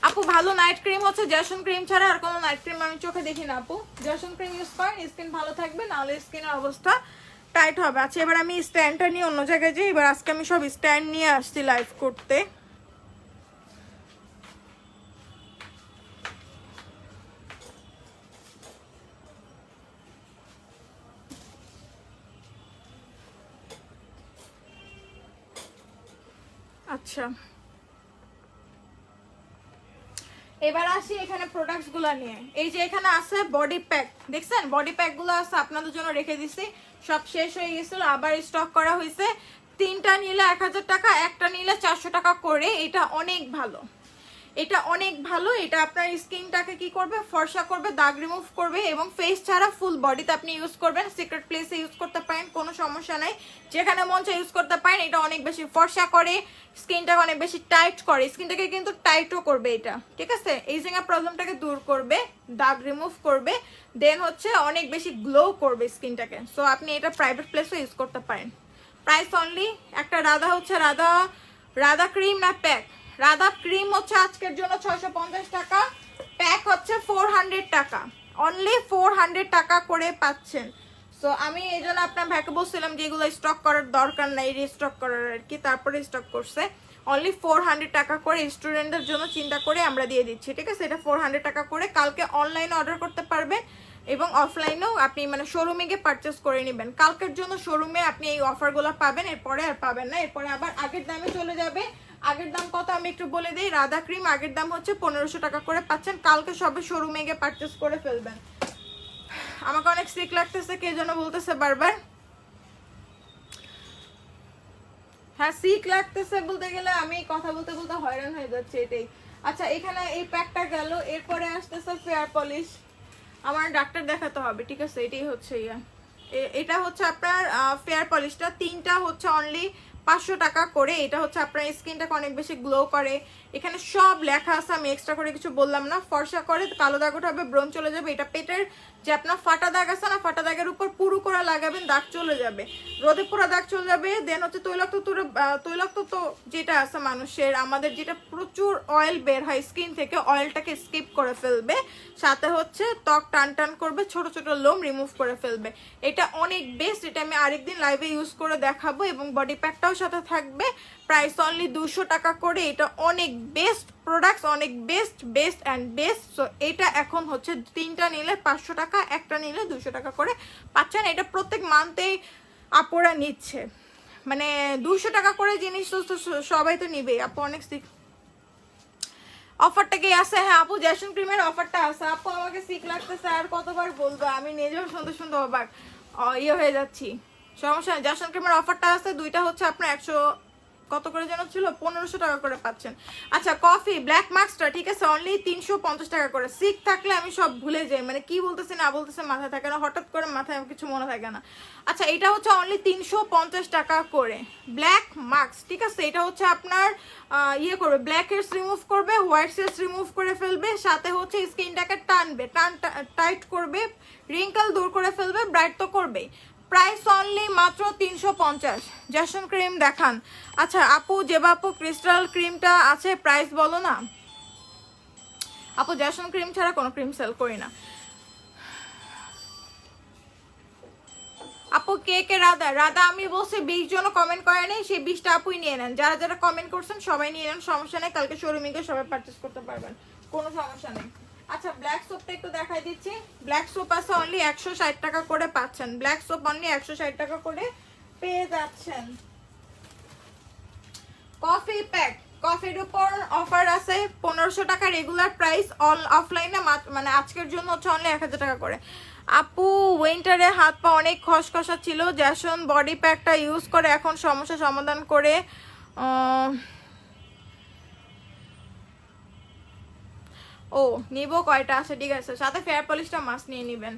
আপু ভালো নাইট ক্রিম হচ্ছে জ্যাসন ক্রিম ছাড়া আর কোনো নাইট ক্রিম আমি চোখে দেখি না আপু। জ্যাসন ক্রিম ইউজ করেন, স্কিন ভালো থাকবে, নাহলে স্কিনের অবস্থা টাইট হবে। আচ্ছা এবার আমি স্ট্যান্ডটা নিয়ে অন্য জায়গায় যাই। এবার আজকে আমি সব স্ট্যান্ড নিয়ে আসছি লাইভ করতে। আচ্ছা এবার আসি এখানে প্রোডাক্টস গুলা নিয়ে। এই যে এখানে আছে বডি প্যাক, দেখছেন বডি প্যাক গুলো আছে, আপনাদের জন্য রেখে দিছি। সব শেষ হয়ে গেছিল, আবার স্টক করা হয়েছে। 3টা নিলে 1000 টাকা, একটা নিলে 400 টাকা করে। এটা অনেক ভালো, এটা অনেক ভালো। এটা আপনার স্কিনটাকে কি করবে, ফর্সা করবে, দাগ রিমুভ করবে, এবং ফেস ছাড়া ফুল বডিতে আপনি ইউজ করবেন। সিক্রেট প্লেসে ইউজ করতে পারেন, কোনো সমস্যা নাই, যেখানে মন চায় ইউজ করতে পারেন। এটা অনেক বেশি ফর্সা করে, স্কিনটাকে অনেক বেশি টাইট করে, স্কিনটাকে কিন্তু টাইটও করবে এটা। ঠিক আছে, এইজিংয়ের প্রবলেমটাকে দূর করবে, দাগ রিমুভ করবে, দেন হচ্ছে অনেক বেশি গ্লো করবে স্কিনটাকে। সো আপনি এটা প্রাইভেট প্লেসে ইউজ করতে পারেন। প্রাইস অনলি, একটা রাধা হচ্ছে রাধা ক্রিম না প্যাক, রাধা ক্রিম হচ্ছে আজকের জন্য 650 টাকা, প্যাক হচ্ছে 400 টাকা, অনলি 400 টাকা করে পাচ্ছেন। সো আমি এই জন্য আপনার ভাইকে বলছিলাম যে এগুলো স্টক করার দরকার নাই, রিস্টক করার আর কি, তারপরে স্টক করছে। অনলি 400 টাকা করে স্টুডেন্টদের জন্য চিন্তা করে আমরা দিয়ে দিচ্ছি। ঠিক আছে, এটা 400 টাকা করে। কালকে অনলাইনে অর্ডার করতে পারবেন এবং অফলাইনেও আপনি মানে শোরুমে গিয়ে পারচেস করে নেবেন। কালকের জন্য শোরুমে আপনি এই অফারগুলো পাবেন, এরপরে আর পাবেন না, এরপরে আবার আগের দামে চলে যাবে। আগের দাম কত আমি একটু বলে দিই। রাধা ক্রিম আগের দাম হচ্ছে 1500 টাকা করে পাচ্ছেন। কালকে সবে শোরুমে গিয়ে পারচেস করে ফেলবেন। আমাকে অনেক সিক লাগতেছে, কে যেন বলতেছে বারবার। হ্যাঁ সিক লাগতেছে বলতে গেলে আমি কথা বলতে বলতে হয়রান হয়ে যাচ্ছে, এটাই। আচ্ছা এখানে এই প্যাকটা গেল, এরপরে আসতেছে ফেয়ার পলিশ। আমার ডাক্তার দেখাতে হবে। ঠিক আছে, এটাই হচ্ছে এটা হচ্ছে আপনার ফেয়ার পলিশটা। 3টা হচ্ছে অনলি 500 টাকা করে। এটা হচ্ছে আপনার স্কিনটাকে অনেক বেশি গ্লো করে। এখানে সব লেখা আছে, আমি এক্সট্রা করে কিছু বললাম না। ফর্সা করে, কালো দাগ উঠাবে, ব্রণ চলে যাবে। এটা পেটের যে আপনার ফাটা দাগ আছে না, ফাটা দাগের উপর পুরু করে লাগাবেন, দাগ চলে যাবে, রোদে পুরো দাগ চলে যাবে। দেন হচ্ছে তৈলাক্ত তো যেটা আছে মানুষের, আমাদের যেটা প্রচুর অয়েল বের হয় স্কিন থেকে, অয়েলটাকে স্কিপ করে ফেলবে। সাথে হচ্ছে ত্বক টান টান করবে, ছোট ছোট লোম রিমুভ করে ফেলবে। এটা অনেক বেস্ট, এটা আমি আরেকদিন লাইভে ইউজ করে দেখাবো, এবং বডি প্যাকটাও সাথে থাকবে। প্রাইস অনলি 200 টাকা করে। এটা অনেক বেস্ট প্রোডাক্টস, অনেক বেস্ট অ্যান্ড বেস্ট। সো এটা এখন হচ্ছে 3টা নিলে 500 টাকা, একটা নিলে 200 টাকা করে পাচ্ছেন। এটা প্রত্যেক মান্থেই আপুরা নিচ্ছে, মানে 200 টাকা করে জিনিস তো সবাই তো নিবে। আপু অনেক অফারটা কি আছে? হ্যাঁ আপু জ্যাসন ক্রিমের অফারটা আছে। আপু আমাকে সিক লাগতেছে, আর কতবার বলবো, আমি নিজেও সুন্দর সুন্দর অবাক হয়ে যাচ্ছি। সমস্যা নেই, জ্যাসন ক্রিমের অফারটা আছে। 2টা হচ্ছে আপনার কত করে যেন ছিল, 1500 টাকা করে পাচ্ছেন। আচ্ছা কফি ব্ল্যাক মাস্কটা ঠিক আছে অনলি 350 টাকা করে। সিক থাকলে আমি সব ভুলে যাই, মানে কি বলতেছি না বলতেছে মাথায় থাকে না, হঠাৎ করে মাথায় কিছু মনে থাকে না। আচ্ছা এটা হচ্ছে অনলি 350 টাকা করে ব্ল্যাক মাস্ক, ঠিক আছে। এটা হচ্ছে আপনার ইয়ে করবে, ব্ল্যাক হেডস রিমুভ করবে, হোয়াইট হেডস রিমুভ করে ফেলবে, সাথে হচ্ছে স্কিনটাকে টানবে, টাইট করবে, রিঙ্কল দূর করে ফেলবে, ব্রাইট তো করবেই। প্রাইস অনলি মাত্র 350। জ্যাসন ক্রিম দেখান। আচ্ছা আপু জেবা আপু ক্রিস্টাল ক্রিমটা আছে, প্রাইস বলো না আপু। জ্যাসন ক্রিম ছাড়া কোনো ক্রিম সেল করি না আপু। কে রাধা, রাধা আমি বলছি 20 জন কমেন্ট করে নেই, সেই 20টা আপুই নিয়ে নেন। যারা যারা কমেন্ট করছেন সবাই নিয়ে নেন, সমস্যা নেই। কালকে শোরুমে গিয়ে সবাই পারচেস করতে পারবেন, কোনো সমস্যা নেই। আচ্ছা ব্ল্যাক সোপটা একটু দেখাই দিচ্ছি। ব্ল্যাক সোপ আছে অনলি 160 টাকা করে পাচ্ছেন। ব্ল্যাক সোপ অনলি 160 টাকা করে পেয়ে যাচ্ছেন। কফি প্যাক, কফির উপর অফার আছে 1500 টাকা রেগুলার প্রাইস, অফলাইনে মানে আজকের জন্য হচ্ছে অনলি 1000 টাকা করে। আপু উইন্টারে হাত পা অনেক খসখসা ছিল, জ্যাসন বডি প্যাকটা ইউজ করে এখন সমস্যা সমাধান করে। ও নিবো কয়টা আছে, ঠিক আছে। সাথে ফেয়ার পলিশটা মাস্ট নিয়ে নেবেন।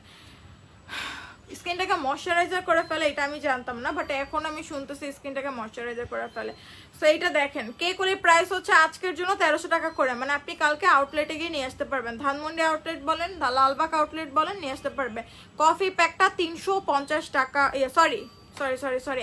স্কিনটাকে ময়শ্চারাইজার করে ফেলে এটা আমি জানতাম না, বাট এখন আমি শুনতেছি স্কিনটাকে ময়শ্চারাইজার করে ফেলে। সো এইটা দেখেন কে করে প্রাইস হচ্ছে আজকের জন্য 1300 টাকা করে, মানে আপনি কালকে আউটলেটে গিয়ে নিয়ে আসতে পারবেন, ধানমন্ডি আউটলেট বলেন লালবাগ আউটলেট বলেন, নিয়ে আসতে পারবে। কফি প্যাকটা 350 টাকা, সরি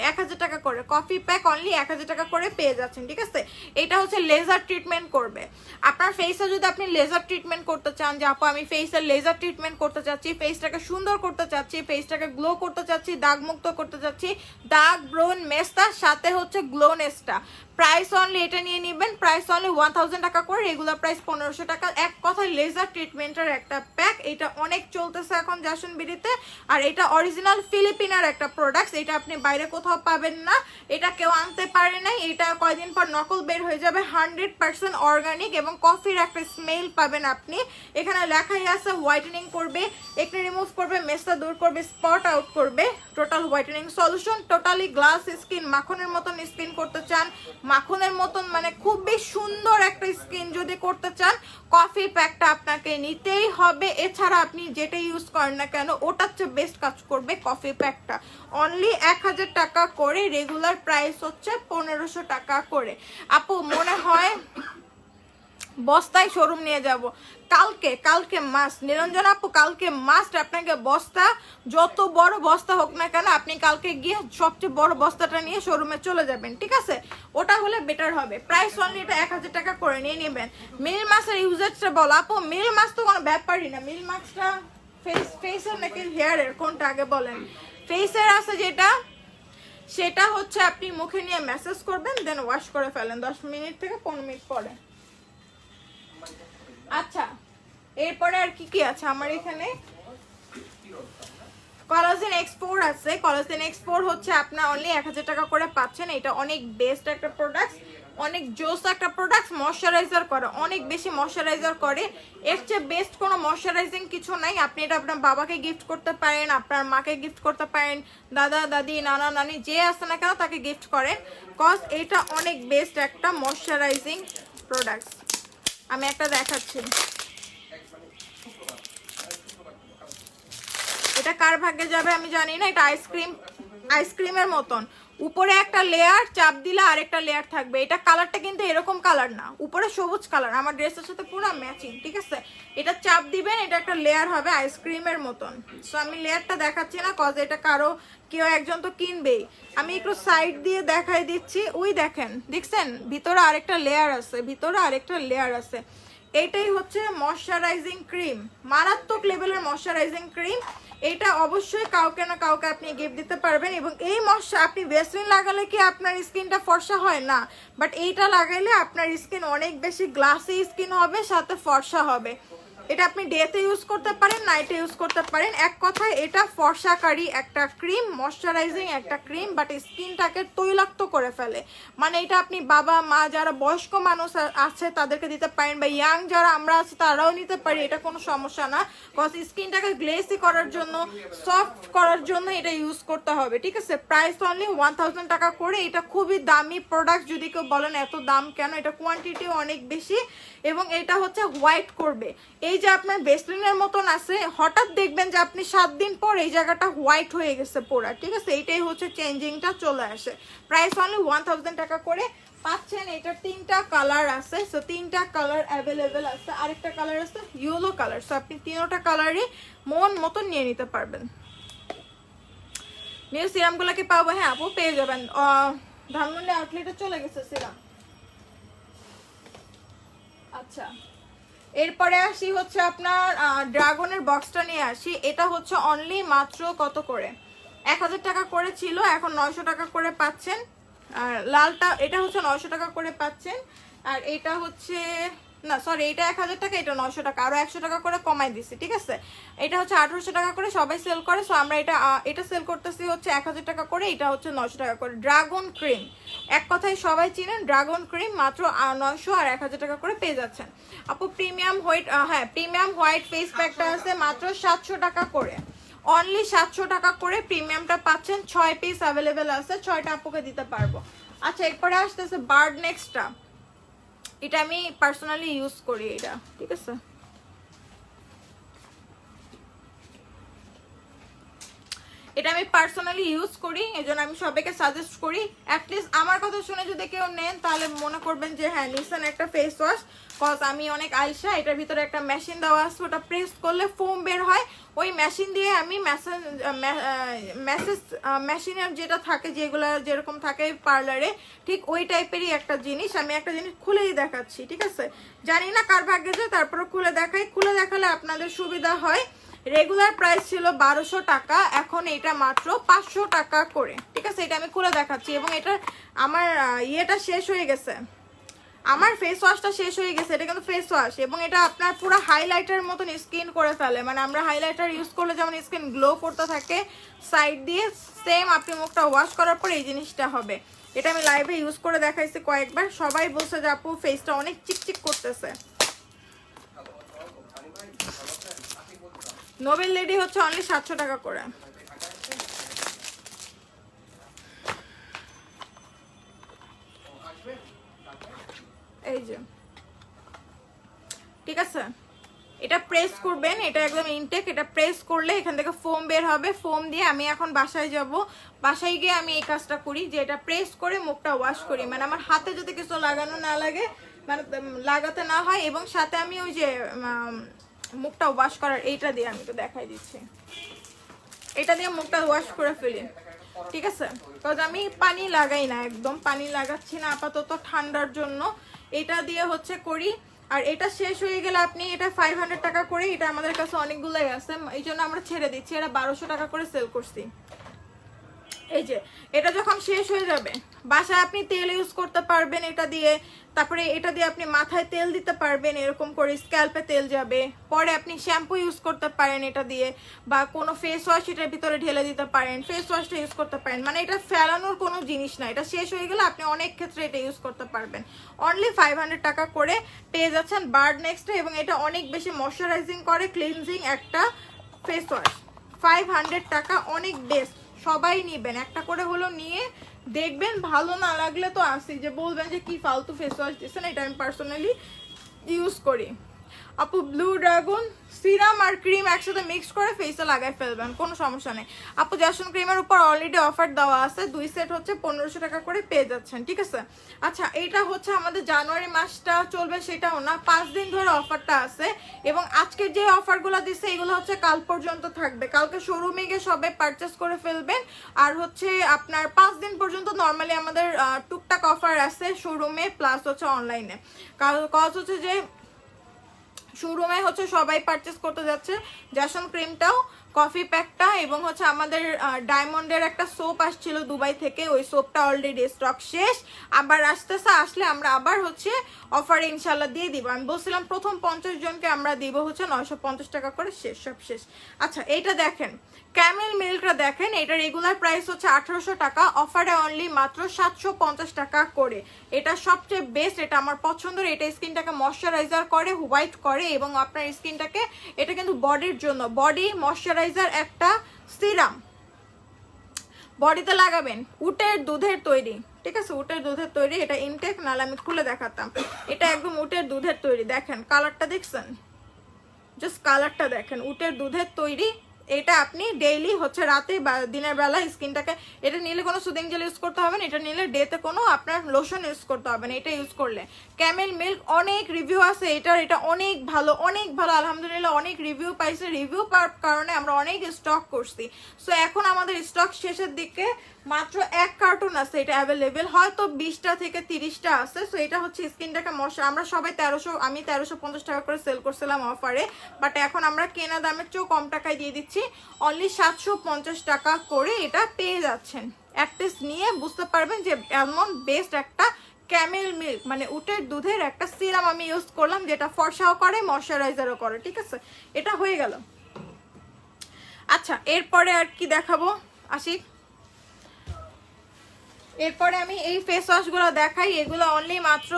1000 টাকা করে কফি প্যাক অনলি 1000 টাকা করে পেয়ে যাচ্ছেন, ঠিক আছে। এটা হচ্ছে লেজার ট্রিটমেন্ট করবে আপনার ফেসে। যদি আপনি লেজার ট্রিটমেন্ট করতে চান যে আপু আমি ফেসের লেজার ট্রিটমেন্ট করতে চাচ্ছি, ফেসটাকে সুন্দর করতে চাচ্ছি, ফেসটাকে গ্লো করতে চাচ্ছি, দাগ মুক্ত করতে চাচ্ছি, দাগ ব্রোন মেস্তার সাথে হচ্ছে গ্লোনেসটা, প্রাইস অনলি এটা নিয়ে নেবেন। প্রাইস অনলি 1000 টাকা করে, রেগুলার প্রাইস 1500 টাকা। এক কথায় লেজার ট্রিটমেন্টের একটা প্যাক, এটা অনেক চলতেছে এখন জ্যাসন বিডিতে। আর এটা অরিজিনাল ফিলিপিনার একটা প্রোডাক্ট, এটা আপনি বাইরে কোথাও পাবেন না, এটা কেউ আনতে পারে নাই। এটা কয়দিন পর নকল বের হয়ে যাবে, 100% অর্গানিক এবং কফির একটা স্মেল পাবেন আপনি। এখানে লেখাই আছে হোয়াইটেনিং করবে, একনি রিমুভ করবে, মেস্তা দূর করবে, স্পট আউট করবে, total whitening solution, totally glass skin, মাখনের মতন স্কিন করতে চান, মাখনের মতন মানে খুবই সুন্দর একটা স্কিন যদি করতে চান, কফি প্যাকটা আপনাকে নিতেই হবে। এছাড়া আপনি যেটা ইউজ করেন না কেন ওটার চেয়ে বেস্ট কাজ করবে কফি প্যাকটা। অনলি 1000 টাকা করে, রেগুলার প্রাইস হচ্ছে 1500 টাকা করে। আপু মনে হয় বস্তায় শোরুম নিয়ে যাব কালকে মাস্ট, নিরঞ্জন আপু কালকে মাস্ট আপনাকে বস্তা, যত বড় বস্তা হোক না কেন আপনি কালকে গিয়ে সবচেয়ে বড় বস্তাটা নিয়ে শোরুমে চলে যাবেন, ঠিক আছে। ওটা হলে বেটার হবে। প্রাইস অনলি এটা 1000 টাকা করে নিয়ে নেবেন। মিল মাস্কের ইউজেজটা বলো আপু। মিল মাস্ক তো কোনো ব্যাপারই না, মিল মাস্কটা ফেসের নাকি হেয়ারের কোনটা আগে বলেন? ফেসের আছে যেটা, সেটা হচ্ছে আপনি মুখে নিয়ে ম্যাসেজ করবেন, দেন ওয়াশ করে ফেলেন 10 মিনিট থেকে 15 মিনিট পরে। আচ্ছা এরপরে আর কি আছে আমার এখানে? কোলাজেন X4 আছে। কোলাজেন X4 হচ্ছে আপনার অনলি 1000 টাকা করে পাচ্ছেন। এটা অনেক বেস্ট একটা প্রোডাক্ট, অনেক জোস একটা প্রোডাক্ট, ময়শ্চারাইজার করে, অনেক বেশি ময়শ্চারাইজার করে। এর চেয়ে বেস্ট কোনো ময়শ্চারাইজিং কিছু নাই। আপনি এটা আপনার বাবাকে গিফট করতে পারেন, আপনার মাকে গিফট করতে পারেন, দাদা দাদি নানা নানি যে আসে না কেন তাকে গিফট করেন, কজ এটা অনেক বেস্ট একটা ময়শ্চারাইজিং প্রোডাক্ট। আমি একটা দেখাচ্ছি, এটা কার ভাগ্যে যাবে আমি জানি না। এটা আইসক্রিমের মতন, উপরে একটা লেয়ার, চাপ দিলে আরেকটা লেয়ার থাকবে। এটা কালারটা কিন্তু এরকম কালার না, উপরে সবুজ কালার, আমার ড্রেসের সাথে পুরো ম্যাচিং, ঠিক আছে। এটা চাপ দিবেন, এটা একটা লেয়ার হবে আইসক্রিমের মতন। সো আমি লেয়ারটা দেখাচ্ছি না, কজ এটা কারো কেউ একজন তো কিনবেই। আমি একটু সাইড দিয়ে দেখাই দিচ্ছি। ওই দেখেন, দেখছেন ভিতরে আরেকটা লেয়ার আছে, ভিতরে আরেকটা লেয়ার আছে। এটাই হচ্ছে ময়শ্চারাইজিং ক্রিম, মারাত্মক লেভেলের ময়শ্চারাইজিং ক্রিম। এটা অবশ্যই কাউকে না কাউকে আপনি গিফট দিতে পারবেন। এবং এই আপনি ভ্যাসলিন লাগালে কি আপনার স্কিনটা ফর্সা হয় না, বাট এইটা লাগাইলে আপনার স্কিন অনেক বেশি গ্লাসি স্কিন হবে, সাথে ফর্সা হবে। এটা আপনি ডেতে ইউজ করতে পারেন, নাইটে ইউজ করতে পারেন। এক কথায় এটা ফর্সাকারী একটা ক্রিম, ময়শ্চারাইজিং একটা ক্রিম, বাট স্কিনটাকে তৈলাক্ত করে ফেলে। মানে এটা আপনি বাবা মা যারা বয়স্ক মানুষ আছে তাদেরকে দিতে পারেন, বা ইয়াং যারা আমরা আছি তারাও নিতে পারি, এটা কোনো সমস্যা না। কজ স্কিনটাকে গ্লেসি করার জন্য, সফট করার জন্য এটা ইউজ করতে হবে, ঠিক আছে। প্রাইস অনলি 1000 টাকা করে। এটা খুবই দামি প্রোডাক্ট, যদি কেউ বলেন এত দাম কেন, এটা কোয়ান্টিটিও অনেক বেশি এবং এটা হচ্ছে হোয়াইট করবে। এই যে আপনার বেসলিনের মতন আছে, হঠাৎ দেখবেন যে আপনি 7 দিন পর এই জায়গাটা হোয়াইট হয়ে গেছে পুরা, ঠিক আছে। এইটাই হচ্ছে চেঞ্জিংটা চলে আসে। প্রাইস অনলি 1000 টাকা করে পাচ্ছেন। এটার 3টা কালার আছে, সো 3টা কালার অ্যাভেলেবেল আছে। আরেকটা কালার আছে ইয়েলো কালার, সো আপনি 3টা কালারই মন মতন নিয়ে নিতে পারবেন। নিউ সিরামগুলো কি পাবো? হ্যাঁ আপু পেয়ে যাবেন, ধানমন্ডি আউটলেটে চলে গেছে সিরাম। আচ্ছা, এরপরে আসি হচ্ছে আপনার ড্রাগনের বক্সটা নিয়ে আসি। এটা হচ্ছে অনলি মাত্র কত করে, 1000 টাকা করে ছিল, এখন 900 টাকা করে পাচ্ছেন। আর লালটা এটা হচ্ছে 900 টাকা করে পাচ্ছেন। আর এটা হচ্ছে না সরি, এটা 1000 টাকা, এটা 900 টাকা, আরো 100 টাকা করে কমাই দিছি, ঠিক আছে। এটা হচ্ছে 1800 টাকা করে সবাই সেল করে, সো আমরা এটা সেল করতেছি হচ্ছে 1000 টাকা করে, এটা হচ্ছে 900 টাকা করে। ড্রাগন ক্রিম, এক কথায় সবাই চিনেন ড্রাগন ক্রিম, মাত্র 900 আর 1000 টাকা করে পেয়ে যাচ্ছেন। আপু প্রিমিয়াম হোয়াইট, হ্যাঁ প্রিমিয়াম হোয়াইট ফেস প্যাকটা আছে মাত্র 700 টাকা করে, অনলি 700 টাকা করে প্রিমিয়ামটা পাচ্ছেন। 6 পিস অ্যাভেলেবেল আছে, 6টা আপুকে দিতে পারবো। আচ্ছা, এরপরে আসতেছে বার্ড নেক্সটটা। এটা আমি পার্সোনালি ইউজ করি, এটা ঠিক আছে। এটা আমি পার্সোনালি ইউজ করি, এই জন্য আমি সবাইকে সাজেস্ট করি। অ্যাটলিস্ট আমার কথা শুনে যদি কেউ নেন তাহলে মনে করবেন যে হ্যাঁ নিছেন একটা ফেস ওয়াশ। কজ আমি অনেক আলসা, এটার ভিতরে একটা মেশিন দেওয়া আছে, ওটা প্রেস করলে ফোম বের হয়। ওই মেশিন দিয়ে আমি মেশিনের যেটা থাকে, যেগুলো যেরকম থাকে পার্লারে, ঠিক ওই টাইপেরই একটা জিনিস। আমি একটা জিনিস খুলেই দেখাচ্ছি, ঠিক আছে। জানি না কার ভাগ্যে যায়, তারপরে খুলে দেখাই। খুলে দেখালে আপনাদের সুবিধা হয়। রেগুলার প্রাইস ছিল 1200 টাকা, এখন এটা মাত্র 500 টাকা করে, ঠিক আছে। এটা আমি খুলে দেখাচ্ছি এবং এটা আমার ইয়েটা শেষ হয়ে গেছে, আমার ফেস ওয়াশটা শেষ হয়ে গেছে। এটা কিন্তু ফেস ওয়াশ এবং এটা আপনার পুরো হাইলাইটার মতন স্কিন করে ফেলে। মানে আমরা হাইলাইটার ইউজ করলে যেমন স্কিন গ্লো করতে থাকে সাইড দিয়ে, সেম আপনি মুখটা ওয়াশ করার পরে এই জিনিসটা হবে। এটা আমি লাইভে ইউজ করে দেখাইছি কয়েকবার, সবাই বলছে যে আপু ফেসটা অনেক চিকচিক করতেছে। নোবেল লেডি হচ্ছে অনলি 700 টাকা করে। এই যে ঠিক আছে, এটা প্রেস করবেন, এটা একদম ইনটেক। এটা প্রেস করলে এখান থেকে ফোম বের হবে। ফোম দিয়ে আমি এখন বাসায় যাব, বাসায় গিয়ে আমি এই কাজটা করি যে এটা প্রেস করে মুখটা ওয়াশ করি। মানে আমার হাতে যদি কিছু লাগানো না লাগে, মানে লাগাতে না হয়, এবং সাথে আমি ওই যে মুখটা ওয়াশ করার এইটা দিয়ে আমি তো দেখাই দিচ্ছি, এটা দিয়ে মুখটা ওয়াশ করে ফেলি, ঠিক আছে। কারণ আমি পানি লাগাই না, একদম পানি লাগাচ্ছি না আপাতত ঠান্ডার জন্য, এটা দিয়ে হচ্ছে করি। আর এটা শেষ হয়ে গেলে আপনি এটা 500 টাকা করে, এটা আমাদের কাছে অনেকগুলোই আছে, এই জন্য আমরা ছেড়ে দিচ্ছি। এটা 1200 টাকা করে সেল করছি। এই যে এটা যখন শেষ হয়ে যাবে, বাসায় আপনি তেল ইউজ করতে পারবেন এটা দিয়ে। তারপরে এটা দিয়ে আপনি মাথায় তেল দিতে পারবেন, এরকম করে স্ক্যাল্পে তেল যাবে। পরে আপনি শ্যাম্পু ইউজ করতে পারেন এটা দিয়ে, বা কোনো ফেস ওয়াশ এটার ভিতরে ঢেলে দিতে পারেন, ফেস ওয়াশটা ইউজ করতে পারেন। মানে এটা ফেলানোর কোনো জিনিস না, এটা শেষ হয়ে গেলে আপনি অনেক ক্ষেত্রে এটা ইউজ করতে পারবেন। অনলি 500 টাকা করে পেয়ে যাচ্ছেন বার্ড নেক্সটে, এবং এটা অনেক বেশি ময়শ্চারাইজিং করে, ক্লিনজিং একটা ফেস ওয়াশ। 500 টাকা, অনেক বেস্ট, সবাই নিবেন, একটা করে হলো নিয়ে দেখবেন। ভালো না লাগলে তো আসি যে বলবেন যে কি ফালতু ফেস ওয়াশ দিচ্ছেন। এটা আমি পার্সোনালি ইউজ করি। আপু ব্লু ড্রাগন সিরাম আর ক্রিম একসাথে মিক্স করে ফেসে লাগাই ফেলবেন, কোনো সমস্যা নেই। আপু জ্যাসন ক্রিমের উপর অলরেডি অফার দেওয়া আছে, 2 সেট হচ্ছে 1500 টাকা করে পেয়ে যাচ্ছেন, ঠিক আছে। আচ্ছা, এটা হচ্ছে আমাদের জানুয়ারি মাসটা চলবে সেটাও না, 5 দিন ধরে অফারটা আছে। এবং আজকে যে অফারগুলো দিচ্ছে এগুলো হচ্ছে কাল পর্যন্ত থাকবে। কালকে শোরুমে গিয়ে সবাই পারচেস করে ফেলবেন। আর হচ্ছে আপনার 5 দিন পর্যন্ত নর্মালি আমাদের টুকটাক অফার আছে শোরুমে প্লাস হচ্ছে অনলাইনে। কজ হচ্ছে যে শোরুমে হচ্ছে সবাই পারচেস করতে যাচ্ছে জ্যাসন ক্রিমটাও, কফি প্যাকটা এবং হচ্ছে আমাদের ডায়মন্ডের একটা সোপ আসছিল দুবাই থেকে, ওই সোপটা অলরেডি স্টক শেষ, আবার আসতেছে, আসলে আমরা আবার হচ্ছে অফারে ইনশাল্লাহ দিয়ে দিব। আমি বলছিলাম প্রথম 50 জনকে আমরা দিব হচ্ছে 950 টাকা করে, শেষ, সব শেষ। আচ্ছা এইটা দেখেন, ক্যামেল মিল্কটা দেখেন, এটা রেগুলার প্রাইস হচ্ছে 1800 টাকা, অফারে অনলি মাত্র 750 টাকা করে। এটা সবচেয়ে বেস্ট, এটা আমার পছন্দের। এটা স্কিনটাকে ময়শ্চারাইজার করে, হোয়াইট করে এবং আপনার স্কিনটাকে, এটা কিন্তু বডির জন্য, বডি ময়শ্চারাইজার একটা সিরাম বডিতে লাগাবেন, উটের দুধের তৈরি, ঠিক আছে, উটের দুধের তৈরি। এটা ইনটেক, নাহলে আমি খুলে দেখাতাম। এটা একদম উটের দুধের তৈরি, দেখেন কালারটা দেখছেন, জাস্ট কালারটা দেখেন, উটের দুধের তৈরি। এটা আপনি ডেইলি হচ্ছে রাতে বা দিনের বেলা স্কিনটাকে, এটা নিলে কোনো সুদিং জেল ইউজ করতে হবে না, এটা নিলে ডেতে কোনো আপনার লোশন ইউজ করতে হবে না, এটা ইউজ করলে। ক্যামেল মিল্ক অনেক রিভিউ আছে এটার, এটা অনেক ভালো, অনেক ভালো, আলহামদুলিল্লাহ অনেক রিভিউ পাইছে। রিভিউ পাওয়ার কারণে আমরা অনেক স্টক করছি। সো এখন আমাদের স্টক শেষের দিকে, মাত্র 1 কার্টুন আছে এটা অ্যাভেলেবেল, হয়তো 20টা থেকে 30টা আছে। সো এটা হচ্ছে স্কিনটাকে আমরা সবাই 1300, আমি 1350 টাকা করে সেল করছিলাম অফারে, বাট এখন আমরা কেনা দামের চেয়েও কম টাকায় দিয়ে দিচ্ছি, অনলি 750 টাকা করে এটা পেয়ে যাচ্ছেন। এক পিস নিয়ে বুঝতে পারবেন যে এমন বেস্ট একটা ক্যামেল মিল্ক মানে উটের দুধের একটা সিরাম আমি ইউজ করলাম, যেটা ফর্সাও করে ময়শ্চারাইজারও করে, ঠিক আছে, এটা হয়ে গেল। আচ্ছা এরপরে আর কি দেখাবো, আসি। এরপরে আমি এই ফেস ওয়াশগুলো দেখাই, এগুলো অনলি মাত্র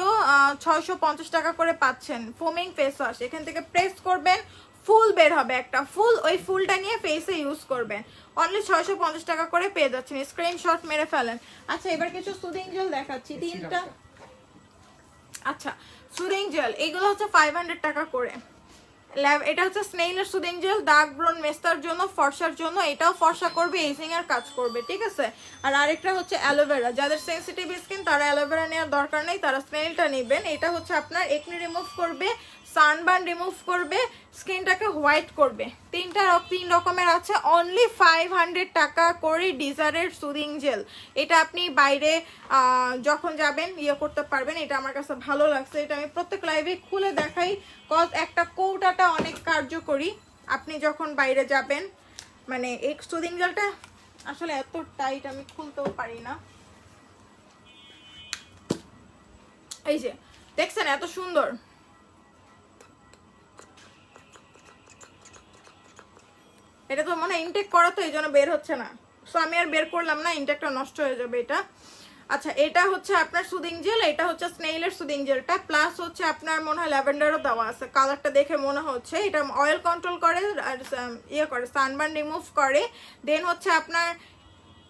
650 টাকা করে পাচ্ছেন। ফোমিং ফেস ওয়াশ, এখান থেকে প্রেস করবেন, ফুল বের হবে একটা ফুল, ওই ফুলটা নিয়ে ফেসে ইউজ করবেন, অনলি 650 টাকা করে পেয়ে যাচ্ছেন। স্ক্রিনশট মেরে ফেলেন। আচ্ছা এবার কিছু সুদিং জেল দেখাচ্ছি, 3টা। আচ্ছা সুদিং জেল এগুলো হচ্ছে 500 টাকা করে। এটা হচ্ছে স্নেইলের সুদিং জেল, দাগ ব্রন মেস্তার জন্য, ফর্সার জন্য, এটাও ফর্সা করবে, এজিং এর কাজ করবে, ঠিক আছে। আর আরেকটা হচ্ছে অ্যালোভেরা, যাদের সেনসিটিভ স্কিন তারা অ্যালোভেরা নেওয়ার দরকার নেই, তারা স্নেইলটা নেবেন। এটা হচ্ছে আপনার একনি রিমুভ করবে, সানবার্ন রিমুভ করবে, স্কিনটাকে হোয়াইট করবে। 3 রকমের আছে, অনলি 500 টাকা করে ডিজারের সুদিং জেল। এটা আপনি বাইরে যখন যাবেন ইয়ে করতে পারবেন, এটা আমার কাছে ভালো লাগছে, এটা আমি প্রত্যেক লাইভে খুলে দেখাই, কজ একটা কৌটাটা অনেক কার্যকরী আপনি যখন বাইরে যাবেন। মানে এই সুদিং জেলটা আসলে এত টাইট আমি খুলতেও পারি না, এই যে দেখছেন এত সুন্দর, এটা তো মনে ইনটেক করা, তো এই জন্য বের হচ্ছে না, সো আমি আর বের করলাম না, ইনটেকটা নষ্ট হয়ে যাবে এটা। আচ্ছা এটা হচ্ছে আপনার সুদিং জেল, এটা হচ্ছে স্নেইলের সুদিং জেলটা, প্লাস হচ্ছে আপনার মনে হয় ল্যাভেন্ডারও দেওয়া আছে, কালারটা দেখে মনে হচ্ছে। এটা অয়েল কন্ট্রোল করে আর ইয়ে করে, সানবার্ন রিমুভ করে, দেন হচ্ছে আপনার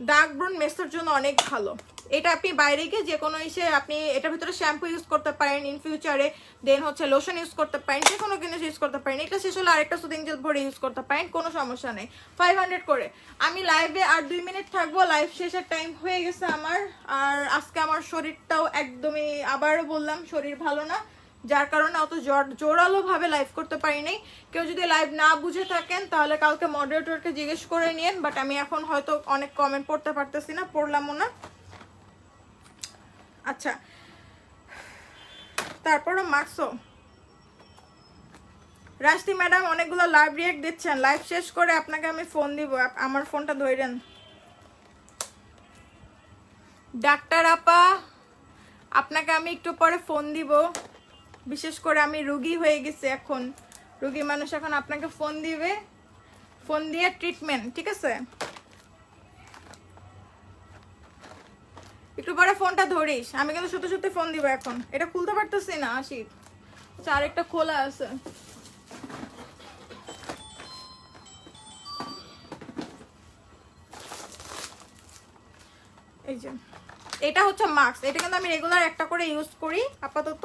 দাগ ব্রন মেসের জন্য অনেক ভালো। এটা আপনি বাইরে গিয়ে যে কোনো ইসে আপনি এটার ভিতরে শ্যাম্পু ইউজ করতে পারেন ইন ফিউচারে, দেন হচ্ছে লোশন ইউজ করতে পারেন, যে কোনো জিনিস ইউজ করতে পারেন। এটা শেষ হলে আরেকটা সুদিং জেল ভরে ইউজ করতে পারেন, কোনো সমস্যা নেই। 500 করে। আমি লাইভে আর 2 মিনিট থাকবো, লাইভ শেষের টাইম হয়ে গেছে আমার। আর আজকে আমার শরীরটাও একদমই, আবারও বললাম, শরীর ভালো না, যার কারণে অত জোরালো ভাবে লাইভ করতে পারি নাই। কেউ যদি লাইভ না বুঝে থাকেন তাহলে কালকে মডারেটরকে জিজ্ঞেস করে নিন, বাট আমি এখন হয়তো অনেক কমেন্ট পড়তে পারতেছি না, পড়লামও না। আচ্ছা তারপরও মার্কসও রাশদি ম্যাডাম অনেকগুলো লাইভ রিয়েক্ট দিচ্ছেন, লাইভ শেষ করে আপনাকে আমি ফোন দিব, আমার ফোনটা ধরেন। ডাক্তার আপা আপনাকে আমি একটু পরে ফোন দিব, বিশেষ করে আমি রুগী হয়ে গেছি এখন, রুগী মানুষ এখন আপনাকে ফোন দিবে, ফোন দিয়ে ট্রিটমেন্ট, ঠিক আছে। একটু পরে ফোনটা ধরিস, আমি কিন্তু সত্যি সত্যি ফোন দিব এখন, এটা খুলতে পারতেছি না। আসি আরেকটা খোলা আছে, এই যে এটা হচ্ছে মাস্ক, এটা কিন্তু আমি রেগুলার একটা করে ইউজ করি আপাতত।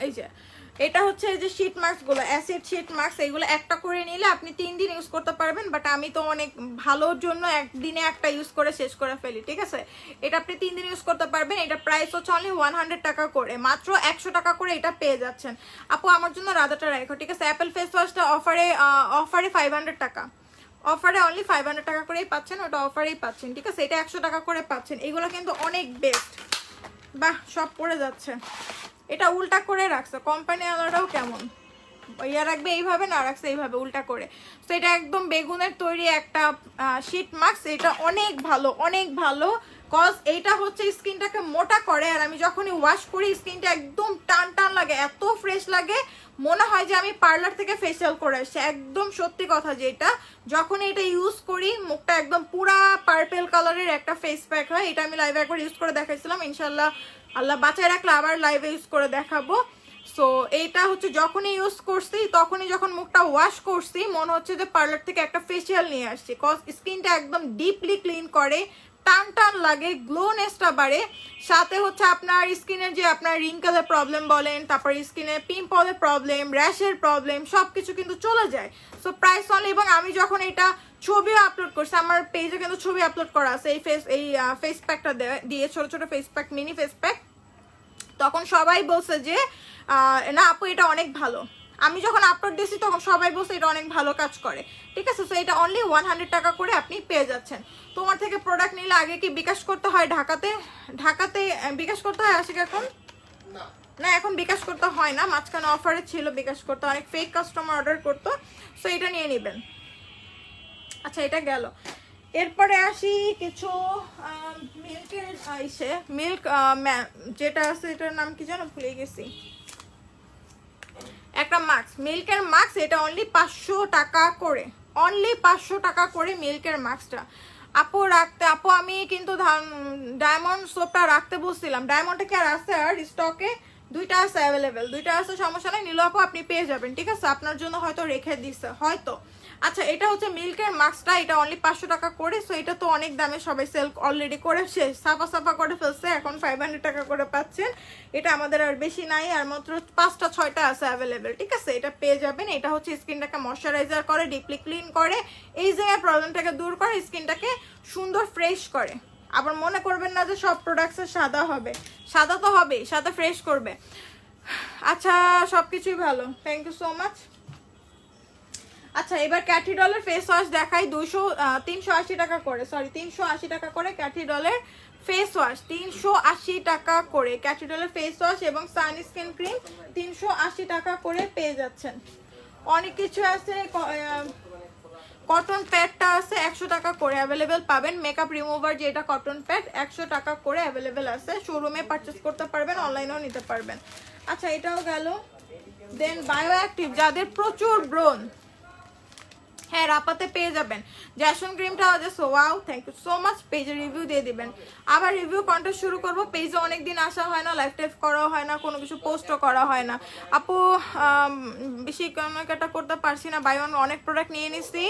এই যে এটা হচ্ছে এই যে শীট মাস্কগুলো, অ্যাসিড শীট মাস্ক, এগুলো একটা করে নিলে আপনি 3 দিন ইউজ করতে পারবেন, বাট আমি তো অনেক ভালোর জন্য একদিনে একটা ইউজ করে শেষ করে ফেলি, ঠিক আছে। এটা আপনি 3 দিন ইউজ করতে পারবেন, এটা প্রাইস হচ্ছে অনলি 100 টাকা করে, মাত্র 100 টাকা করে এটা পেয়ে যাচ্ছেন। আপু আমার জন্য রাধাটা রাখো, ঠিক আছে। অ্যাপেল ফেস ওয়াশটা অফারে 500 টাকা, অফারে অনলি 500 টাকা করেই পাচ্ছেন, ওটা অফারেই পাচ্ছেন, ঠিক আছে। এটা 100 টাকা করে পাচ্ছেন, এগুলো কিন্তু অনেক বেস্ট। বাহ সব পড়ে যাচ্ছে, এটা উল্টা করে রাখছে, কোম্পানি আলাদাও কেমন ইয়া রাখবে এইভাবে, না রাখছে এইভাবে উল্টা করে। তো এটা একদম বেগুনের তৈরি একটা শীট মাস্ক, এটা অনেক ভালো অনেক ভালো, কজ এইটা হচ্ছে স্কিনটাকে মোটা করে, আর আমি যখনই ওয়াশ করি স্কিনটা একদম টান টান লাগে, এত ফ্রেশ লাগে, মনে হয় যে আমি পার্লার থেকে ফেসিয়াল করে আসছি। একদম সত্যি কথা, যে এটা যখন এটা ইউজ করি মুখটা একদম পুরা পার্পেল কালারের একটা ফেস প্যাক হয়। এটা আমি লাইভে একবার ইউজ করে দেখাইছিলাম, ইনশাল্লাহ আল্লাহ বাঁচায় রাখলে আবার লাইভে ইউজ করে দেখাবো। সো এইটা হচ্ছে যখনই ইউজ করছি, তখনই যখন মুখটা ওয়াশ করছি মনে হচ্ছে যে পার্লার থেকে একটা ফেসিয়াল নিয়ে আসছি, কজ স্কিনটা একদম ডিপলি ক্লিন করে, টান টান লাগে, গ্লোনেসটা বাড়ে, সাথে হচ্ছে আপনার স্কিনের যে আপনার রিঙ্কেলের প্রবলেম বলেন, তারপর স্কিনে পিম্পলের প্রবলেম, র্যাশের প্রবলেম, সব কিছু কিন্তু চলে যায়। সো প্রাইস অনলি, এবং আমি যখন এটা ছবিও আপলোড করছি, আমার পেজে কিন্তু ছবি আপলোড করা আছে এই ফেস প্যাকটা দিয়ে, ছোট ছোট face pack, mini face pack, তখন সবাই বলছে যে না আপু এটা অনেক ভালো। আমি যখন আপলোড দিয়েছি তখন সবাই বলছে এটা অনেক ভালো কাজ করে, ঠিক আছে। সো এটা অনলি 100 টাকা করে আপনি পেয়ে যাচ্ছেন। তোমার থেকে প্রোডাক্ট নিলে আগে কি বিকাশ করতে হয় ঢাকাতে? ঢাকাতে বিকাশ করতে হয় আশিক এখন? না এখন বিকাশ করতে হয় না, মাঝখানে অফারে ছিল বিকাশ করতে, অনেক ফেক কাস্টমার অর্ডার করতো। সো এটা নিয়ে নেবেন। আচ্ছা এটা গেল, এরপরে আসি কিছু মিল্কের ইসে, মিল্ক যেটা আছে এটার নাম কি জানো, ভুলে গেছি, একটা মাস্ক, মিল্কের মাস্ক, এটা অনলি 500 টাকা করে, অনলি 500 টাকা করে মিল্কের মাস্কটা। আপু রাখতে, আপু আমি কিন্তু ডায়মন্ড সোপটা রাখতে বলছিলাম, ডায়মন্ডটা কি আর আছে আর স্টকে? দুইটা আছে অ্যাভেলেবেল, দুইটা আছে, সমস্যা নেই, নিলো আপু আপনি পেয়ে যাবেন, ঠিক আছে, আপনার জন্য হয়তো রেখে দিচ্ছে হয়তো। আচ্ছা এটা হচ্ছে মিল্কের মাস্কটা, এটা অনলি 500 টাকা করে। সো এটা তো অনেক দামে সবাই সেল অলরেডি করে শেষ, সাফা সাফা করে ফেলছে, এখন 500 টাকা করে পাচ্ছেন। এটা আমাদের আর বেশি নাই, আর মাত্র 5টা 6টা আছে অ্যাভেলেবেল, ঠিক আছে, এটা পেয়ে যাবেন। এটা হচ্ছে স্কিনটাকে ময়শ্চারাইজার করে, ডিপলি ক্লিন করে, এই জায়গায় প্রবলেমটাকে দূর করে, স্কিনটাকে সুন্দর ফ্রেশ করে। আবার মনে করবেন না যে সব প্রোডাক্টসের সাদা হবে, সাদা তো হবে, সাদা ফ্রেশ করবে। আচ্ছা সবকিছুই ভালো, থ্যাংক ইউ সো মাচ। আচ্ছা এবার ক্যাথিডলের ফেস ওয়াশ দেখাই, 380 টাকা করে, সরি 380 টাকা করে ক্যাথিডলের ফেস ওয়াশ, 380 টাকা করে ক্যাথিডলের ফেস ওয়াশ এবং সানস্ক্রিন ক্রিম 380 টাকা করে পেয়ে যাচ্ছেন। অনেক কিছু আছে, কটন প্যাডটা আছে 100 টাকা করে অ্যাভেলেবেল পাবেন, মেকআপ রিমুভার যেটা কটন প্যাড 100 টাকা করে অ্যাভেলেবেল আছে, শোরুমে পারচেস করতে পারবেন, অনলাইনেও নিতে পারবেন। আচ্ছা এটাও গেল। দেন বায়ো অ্যাক্টিভ, যাদের প্রচুর ব্রণ, হ্যাঁ রাপাতে পেয়ে যাবেন। জ্যাসন ক্রিমটা just wow, thank you so much. পেজে রিভিউ দিয়ে দিবেন, আবার রিভিউ কন্টেস্ট শুরু করব। পেজে অনেকদিন আসা হয় না, লাইভ টাইভ করা হয় না, কোনো কিছু পোস্টও করা হয় না। আপু বেশি কেনাকাটা করতে পারছি না, বাই ওয়ান অনেক প্রোডাক্ট নিয়ে নিছি,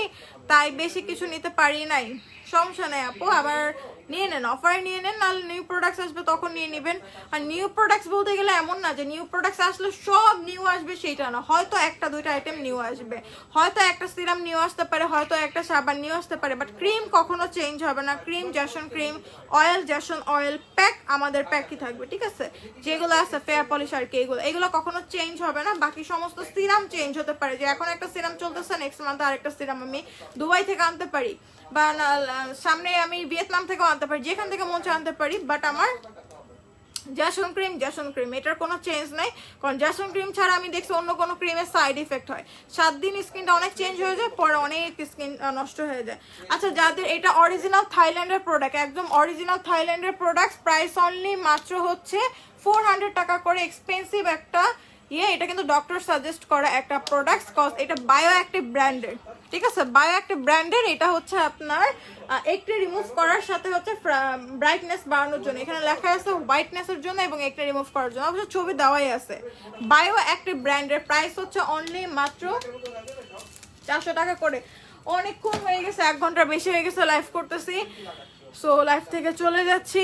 তাই বেশি কিছু নিতে পারি নাই। সমস্যা নেই আপু, আবার নিয়ে নেন, অফারে নিয়ে নেন, নাহলে নিউ প্রোডাক্টস আসবে তখন নিয়ে নেবেন। আর নিউ প্রোডাক্টস বলতে গেলে এমন না যে নিউ প্রোডাক্টস আসলে সব নিউ আসবে সেইটা না, হয়তো একটা দুইটা আইটেম নিউ আসবে, হয়তো একটা সিরাম নিউ আসতে পারে, হয়তো একটা সাবান নিউ আসতে পারে, বাট ক্রিম কখনো চেঞ্জ হবে না। Cream Jason cream, oil Jason oil, pack আমাদের প্যাকই থাকবে, ঠিক আছে, যেগুলো আছে ফেয়ার পলিশ আর কি, এগুলো কখনো চেঞ্জ হবে না। বাকি সমস্ত সিরাম চেঞ্জ হতে পারে, যে এখন একটা সিরাম চলতেছে, নেক্সট মান্থ আরেকটা সিরাম আমি দুবাই থেকে আনতে পারি, বা সামনে আমি ভিয়েতনাম থেকেও আনতে পারি, যেখান থেকে মন চায় আনতে পারি, বাট আমার জ্যাসন ক্রিম এটার কোনো চেঞ্জ নাই, কারণ জ্যাসন ক্রিম ছাড়া আমি দেখছি অন্য কোনো ক্রিমের সাইড ইফেক্ট হয়, 7 দিন স্কিনটা অনেক চেঞ্জ হয়ে যায়, পরে অনেক স্কিন নষ্ট হয়ে যায়। আচ্ছা যাদের এটা অরিজিনাল থাইল্যান্ডের প্রোডাক্ট, একদম অরিজিনাল থাইল্যান্ডের প্রোডাক্ট, প্রাইস অনলি মাত্র হচ্ছে 400 টাকা করে, এক্সপেন্সিভ একটা এটা কিন্তু ডক্টর সাজেস্ট করা একটা প্রোডাক্ট, কজ এটা বায়ো অ্যাক্টিভ ব্র্যান্ডের, ঠিক আছে, বায়ো অ্যাক্টিভ ব্র্যান্ডের। এটা হচ্ছে আপনার একটি রিমুভ করার সাথে হচ্ছে ব্রাইটনেস বাড়ানোর জন্য, এখানে লেখা আছে হোয়াইটনেসের জন্য এবং একটি রিমুভ করার জন্য, অবশ্য ছবি দেওয়াই আছে। বায়ো অ্যাক্টিভ ব্র্যান্ডের প্রাইস হচ্ছে অনলি মাত্র 400 টাকা করে। অনেকক্ষণ হয়ে গেছে, 1 ঘন্টার বেশি হয়ে গেছে লাইভ করতেছি, সো লাইফ থেকে চলে যাচ্ছি।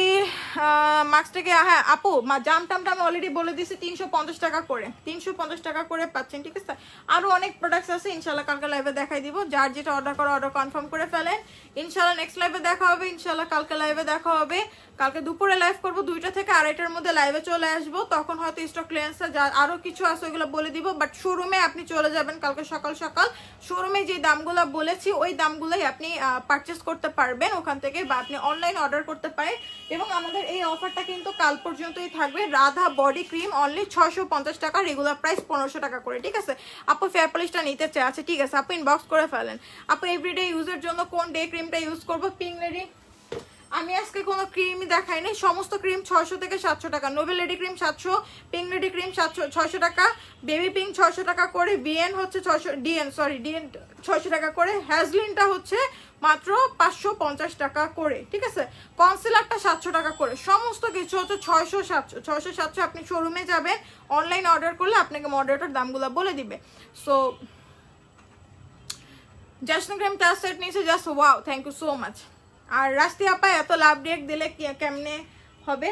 মাস্কটাকে, হ্যাঁ আপু জামটা আমি অলরেডি বলে দিয়েছি, 350 টাকা করে, 350 টাকা করে পাচ্ছেন, ঠিক আছে। আরও অনেক প্রোডাক্টস আছে, ইনশাল্লাহ কালকে লাইভে দেখাই দিব, যার যেটা অর্ডার করা অর্ডার কনফার্ম করে ফেলেন, ইনশাল্লাহ নেক্সট লাইভে দেখা হবে, ইনশাল্লাহ কালকে লাইভে দেখা হবে। কালকে দুপুরে লাইভ করবো, 2টা থেকে 2:30টার মধ্যে লাইভে চলে আসবো, তখন হয়তো স্টক ক্লিয়ারেন্সে যা আরও কিছু আছে ওইগুলো বলে দিব, বাট শোরুমে আপনি চলে যাবেন কালকে সকাল সকাল, শোরুমে যে দামগুলো বলেছি ওই দামগুলোই আপনি পারচেস করতে পারবেন ওখান থেকে, বা আপনি অনলাইন অর্ডার করতে পারেন। এবং আমাদের এই অফারটা কিন্তু কাল পর্যন্তই থাকবে। রাধা বডি ক্রিম অনলি 650 টাকা, রেগুলার প্রাইস 1500 টাকা করে, ঠিক আছে। আপু ফেয়ার পলিশটা নিতে চাই, আচ্ছা ঠিক আছে আপু ইনবক্স করে ফেলেন। আপু এভরিডে ইউজের জন্য কোন ডে ক্রিমটা ইউজ করবো? Pink lady. আমি আজকে কোনো ক্রিমই দেখাই নাই, সমস্ত ক্রিম 600 থেকে 700 টাকা। Nobel lady cream 700, pink lady cream 600 টাকা, বেবি পিঙ্ক 600 টাকা করে, বিএন হচ্ছে 600, ডিএন 600 টাকা করে, হ্যাজলিনটা হচ্ছে মাত্র 550 টাকা করে, ঠিক আছে। কনসিলারটা 700 টাকা করে, সমস্ত কিছু হচ্ছে 600 700। আপনি শোরুমে যাবেন, অনলাইন অর্ডার করলে আপনাকে মডারেটর দামগুলো বলে দিবে। So Jasmine cream touch set নিয়েছে, just wow, thank you so much. আর রাস্তি আপা এত লাভ রিয়েক্ট দিলে কেমনে হবে?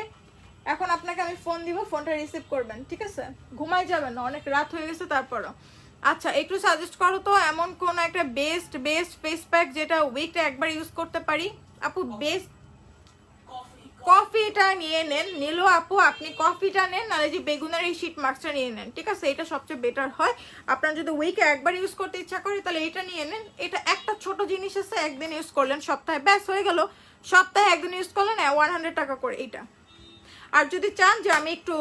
এখন আপনাকে আমি ফোন দিব, ফোনটা রিসিভ করবেন, ঠিক আছে। ঘুমাই যাবেন না, অনেক রাত হয়ে গেছে তারপরও। আচ্ছা একটু সাজেস্ট করো তো এমন কোন একটা বেস্ট ফেস প্যাক যেটা উইকটা একবার ইউজ করতে পারি। আপু বেস্ট কফিটা নিয়ে নেন, নিলো আপু আপনি কফিটা নেন, নাহলে যে বেগুনের এই শীট মাস্কটা নিয়ে নেন, ঠিক আছে। এটা সবচেয়ে বেটার হয়। আপনার যদি উইকে একবার ইউজ করতে ইচ্ছা করে তাহলে এটা নিয়ে নেন। এটা একটা ছোট জিনিস আছে, একদিন ইউজ করলেন, সপ্তাহে ব্যাস হয়ে গেল। সপ্তাহে একদিন ইউজ করলেন 100 টাকা করে এটা। আর যদি চান যে আমি একটু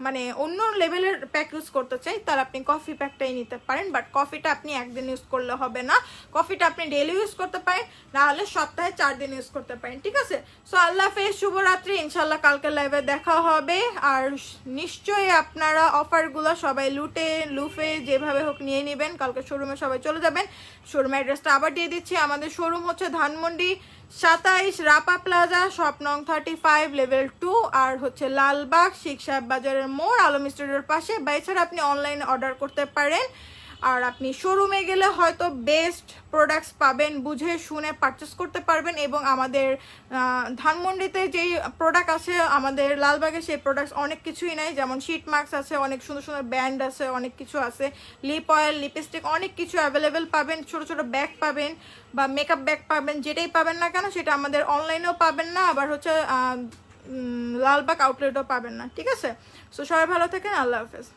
মানে অন্য লেভেলের প্যাক ইউজ করতে চাই, তাহলে আপনি কফি প্যাকটাই নিতে পারেন। বাট কফিটা আপনি একদিন ইউজ করলে হবে না, কফিটা আপনি ডেলি ইউজ করতে পারেন, নাহলে সপ্তাহে 4 দিন ইউজ করতে পারেন, ঠিক আছে। সো আল্লাহ হাফেজ, শুভরাত্রি, ইনশাল্লাহ কালকে লাইভে দেখা হবে। আর নিশ্চয়ই আপনারা অফারগুলো সবাই লুফে যেভাবে হোক নিয়ে নেবেন। কালকে শোরুমে সবাই চলে যাবেন। শোরুম অ্যাড্রেসটা আবার দিয়ে দিচ্ছি। আমাদের শোরুম হচ্ছে ধানমন্ডি 27 রাপা প্লাজা, শপ নং 35 লেভেল 2, আর হচ্ছে লালবাগ শিখ সাহেব বাজারের মোড়, আলম স্টুডিওর পাশে। বা এছাড়া আপনি অনলাইনে অর্ডার করতে পারেন। আর আপনি শোরুমে গেলে হয়তো বেস্ট প্রোডাক্টস পাবেন, বুঝে শুনে পারচেস করতে পারবেন। এবং আমাদের ধানমন্ডিতে যেই প্রোডাক্ট আছে, আমাদের লালবাগে সেই প্রোডাক্টস অনেক কিছুই নাই, যেমন শিট মাস্ক আছে, অনেক সুন্দর সুন্দর ব্যান্ড আছে, অনেক কিছু আছে, লিপ অয়েল, লিপস্টিক, অনেক কিছু অ্যাভেলেবেল পাবেন। ছোট ছোট ব্যাগ পাবেন বা মেকআপ ব্যাগ পাবেন, যেটাই পাবেন না কেন সেটা আমাদের অনলাইনেও পাবেন না, আবার হচ্ছে লালবাগ আউটলেটও পাবেন না, ঠিক আছে। সো সবাই ভালো থাকেন, আল্লাহ হাফেজ।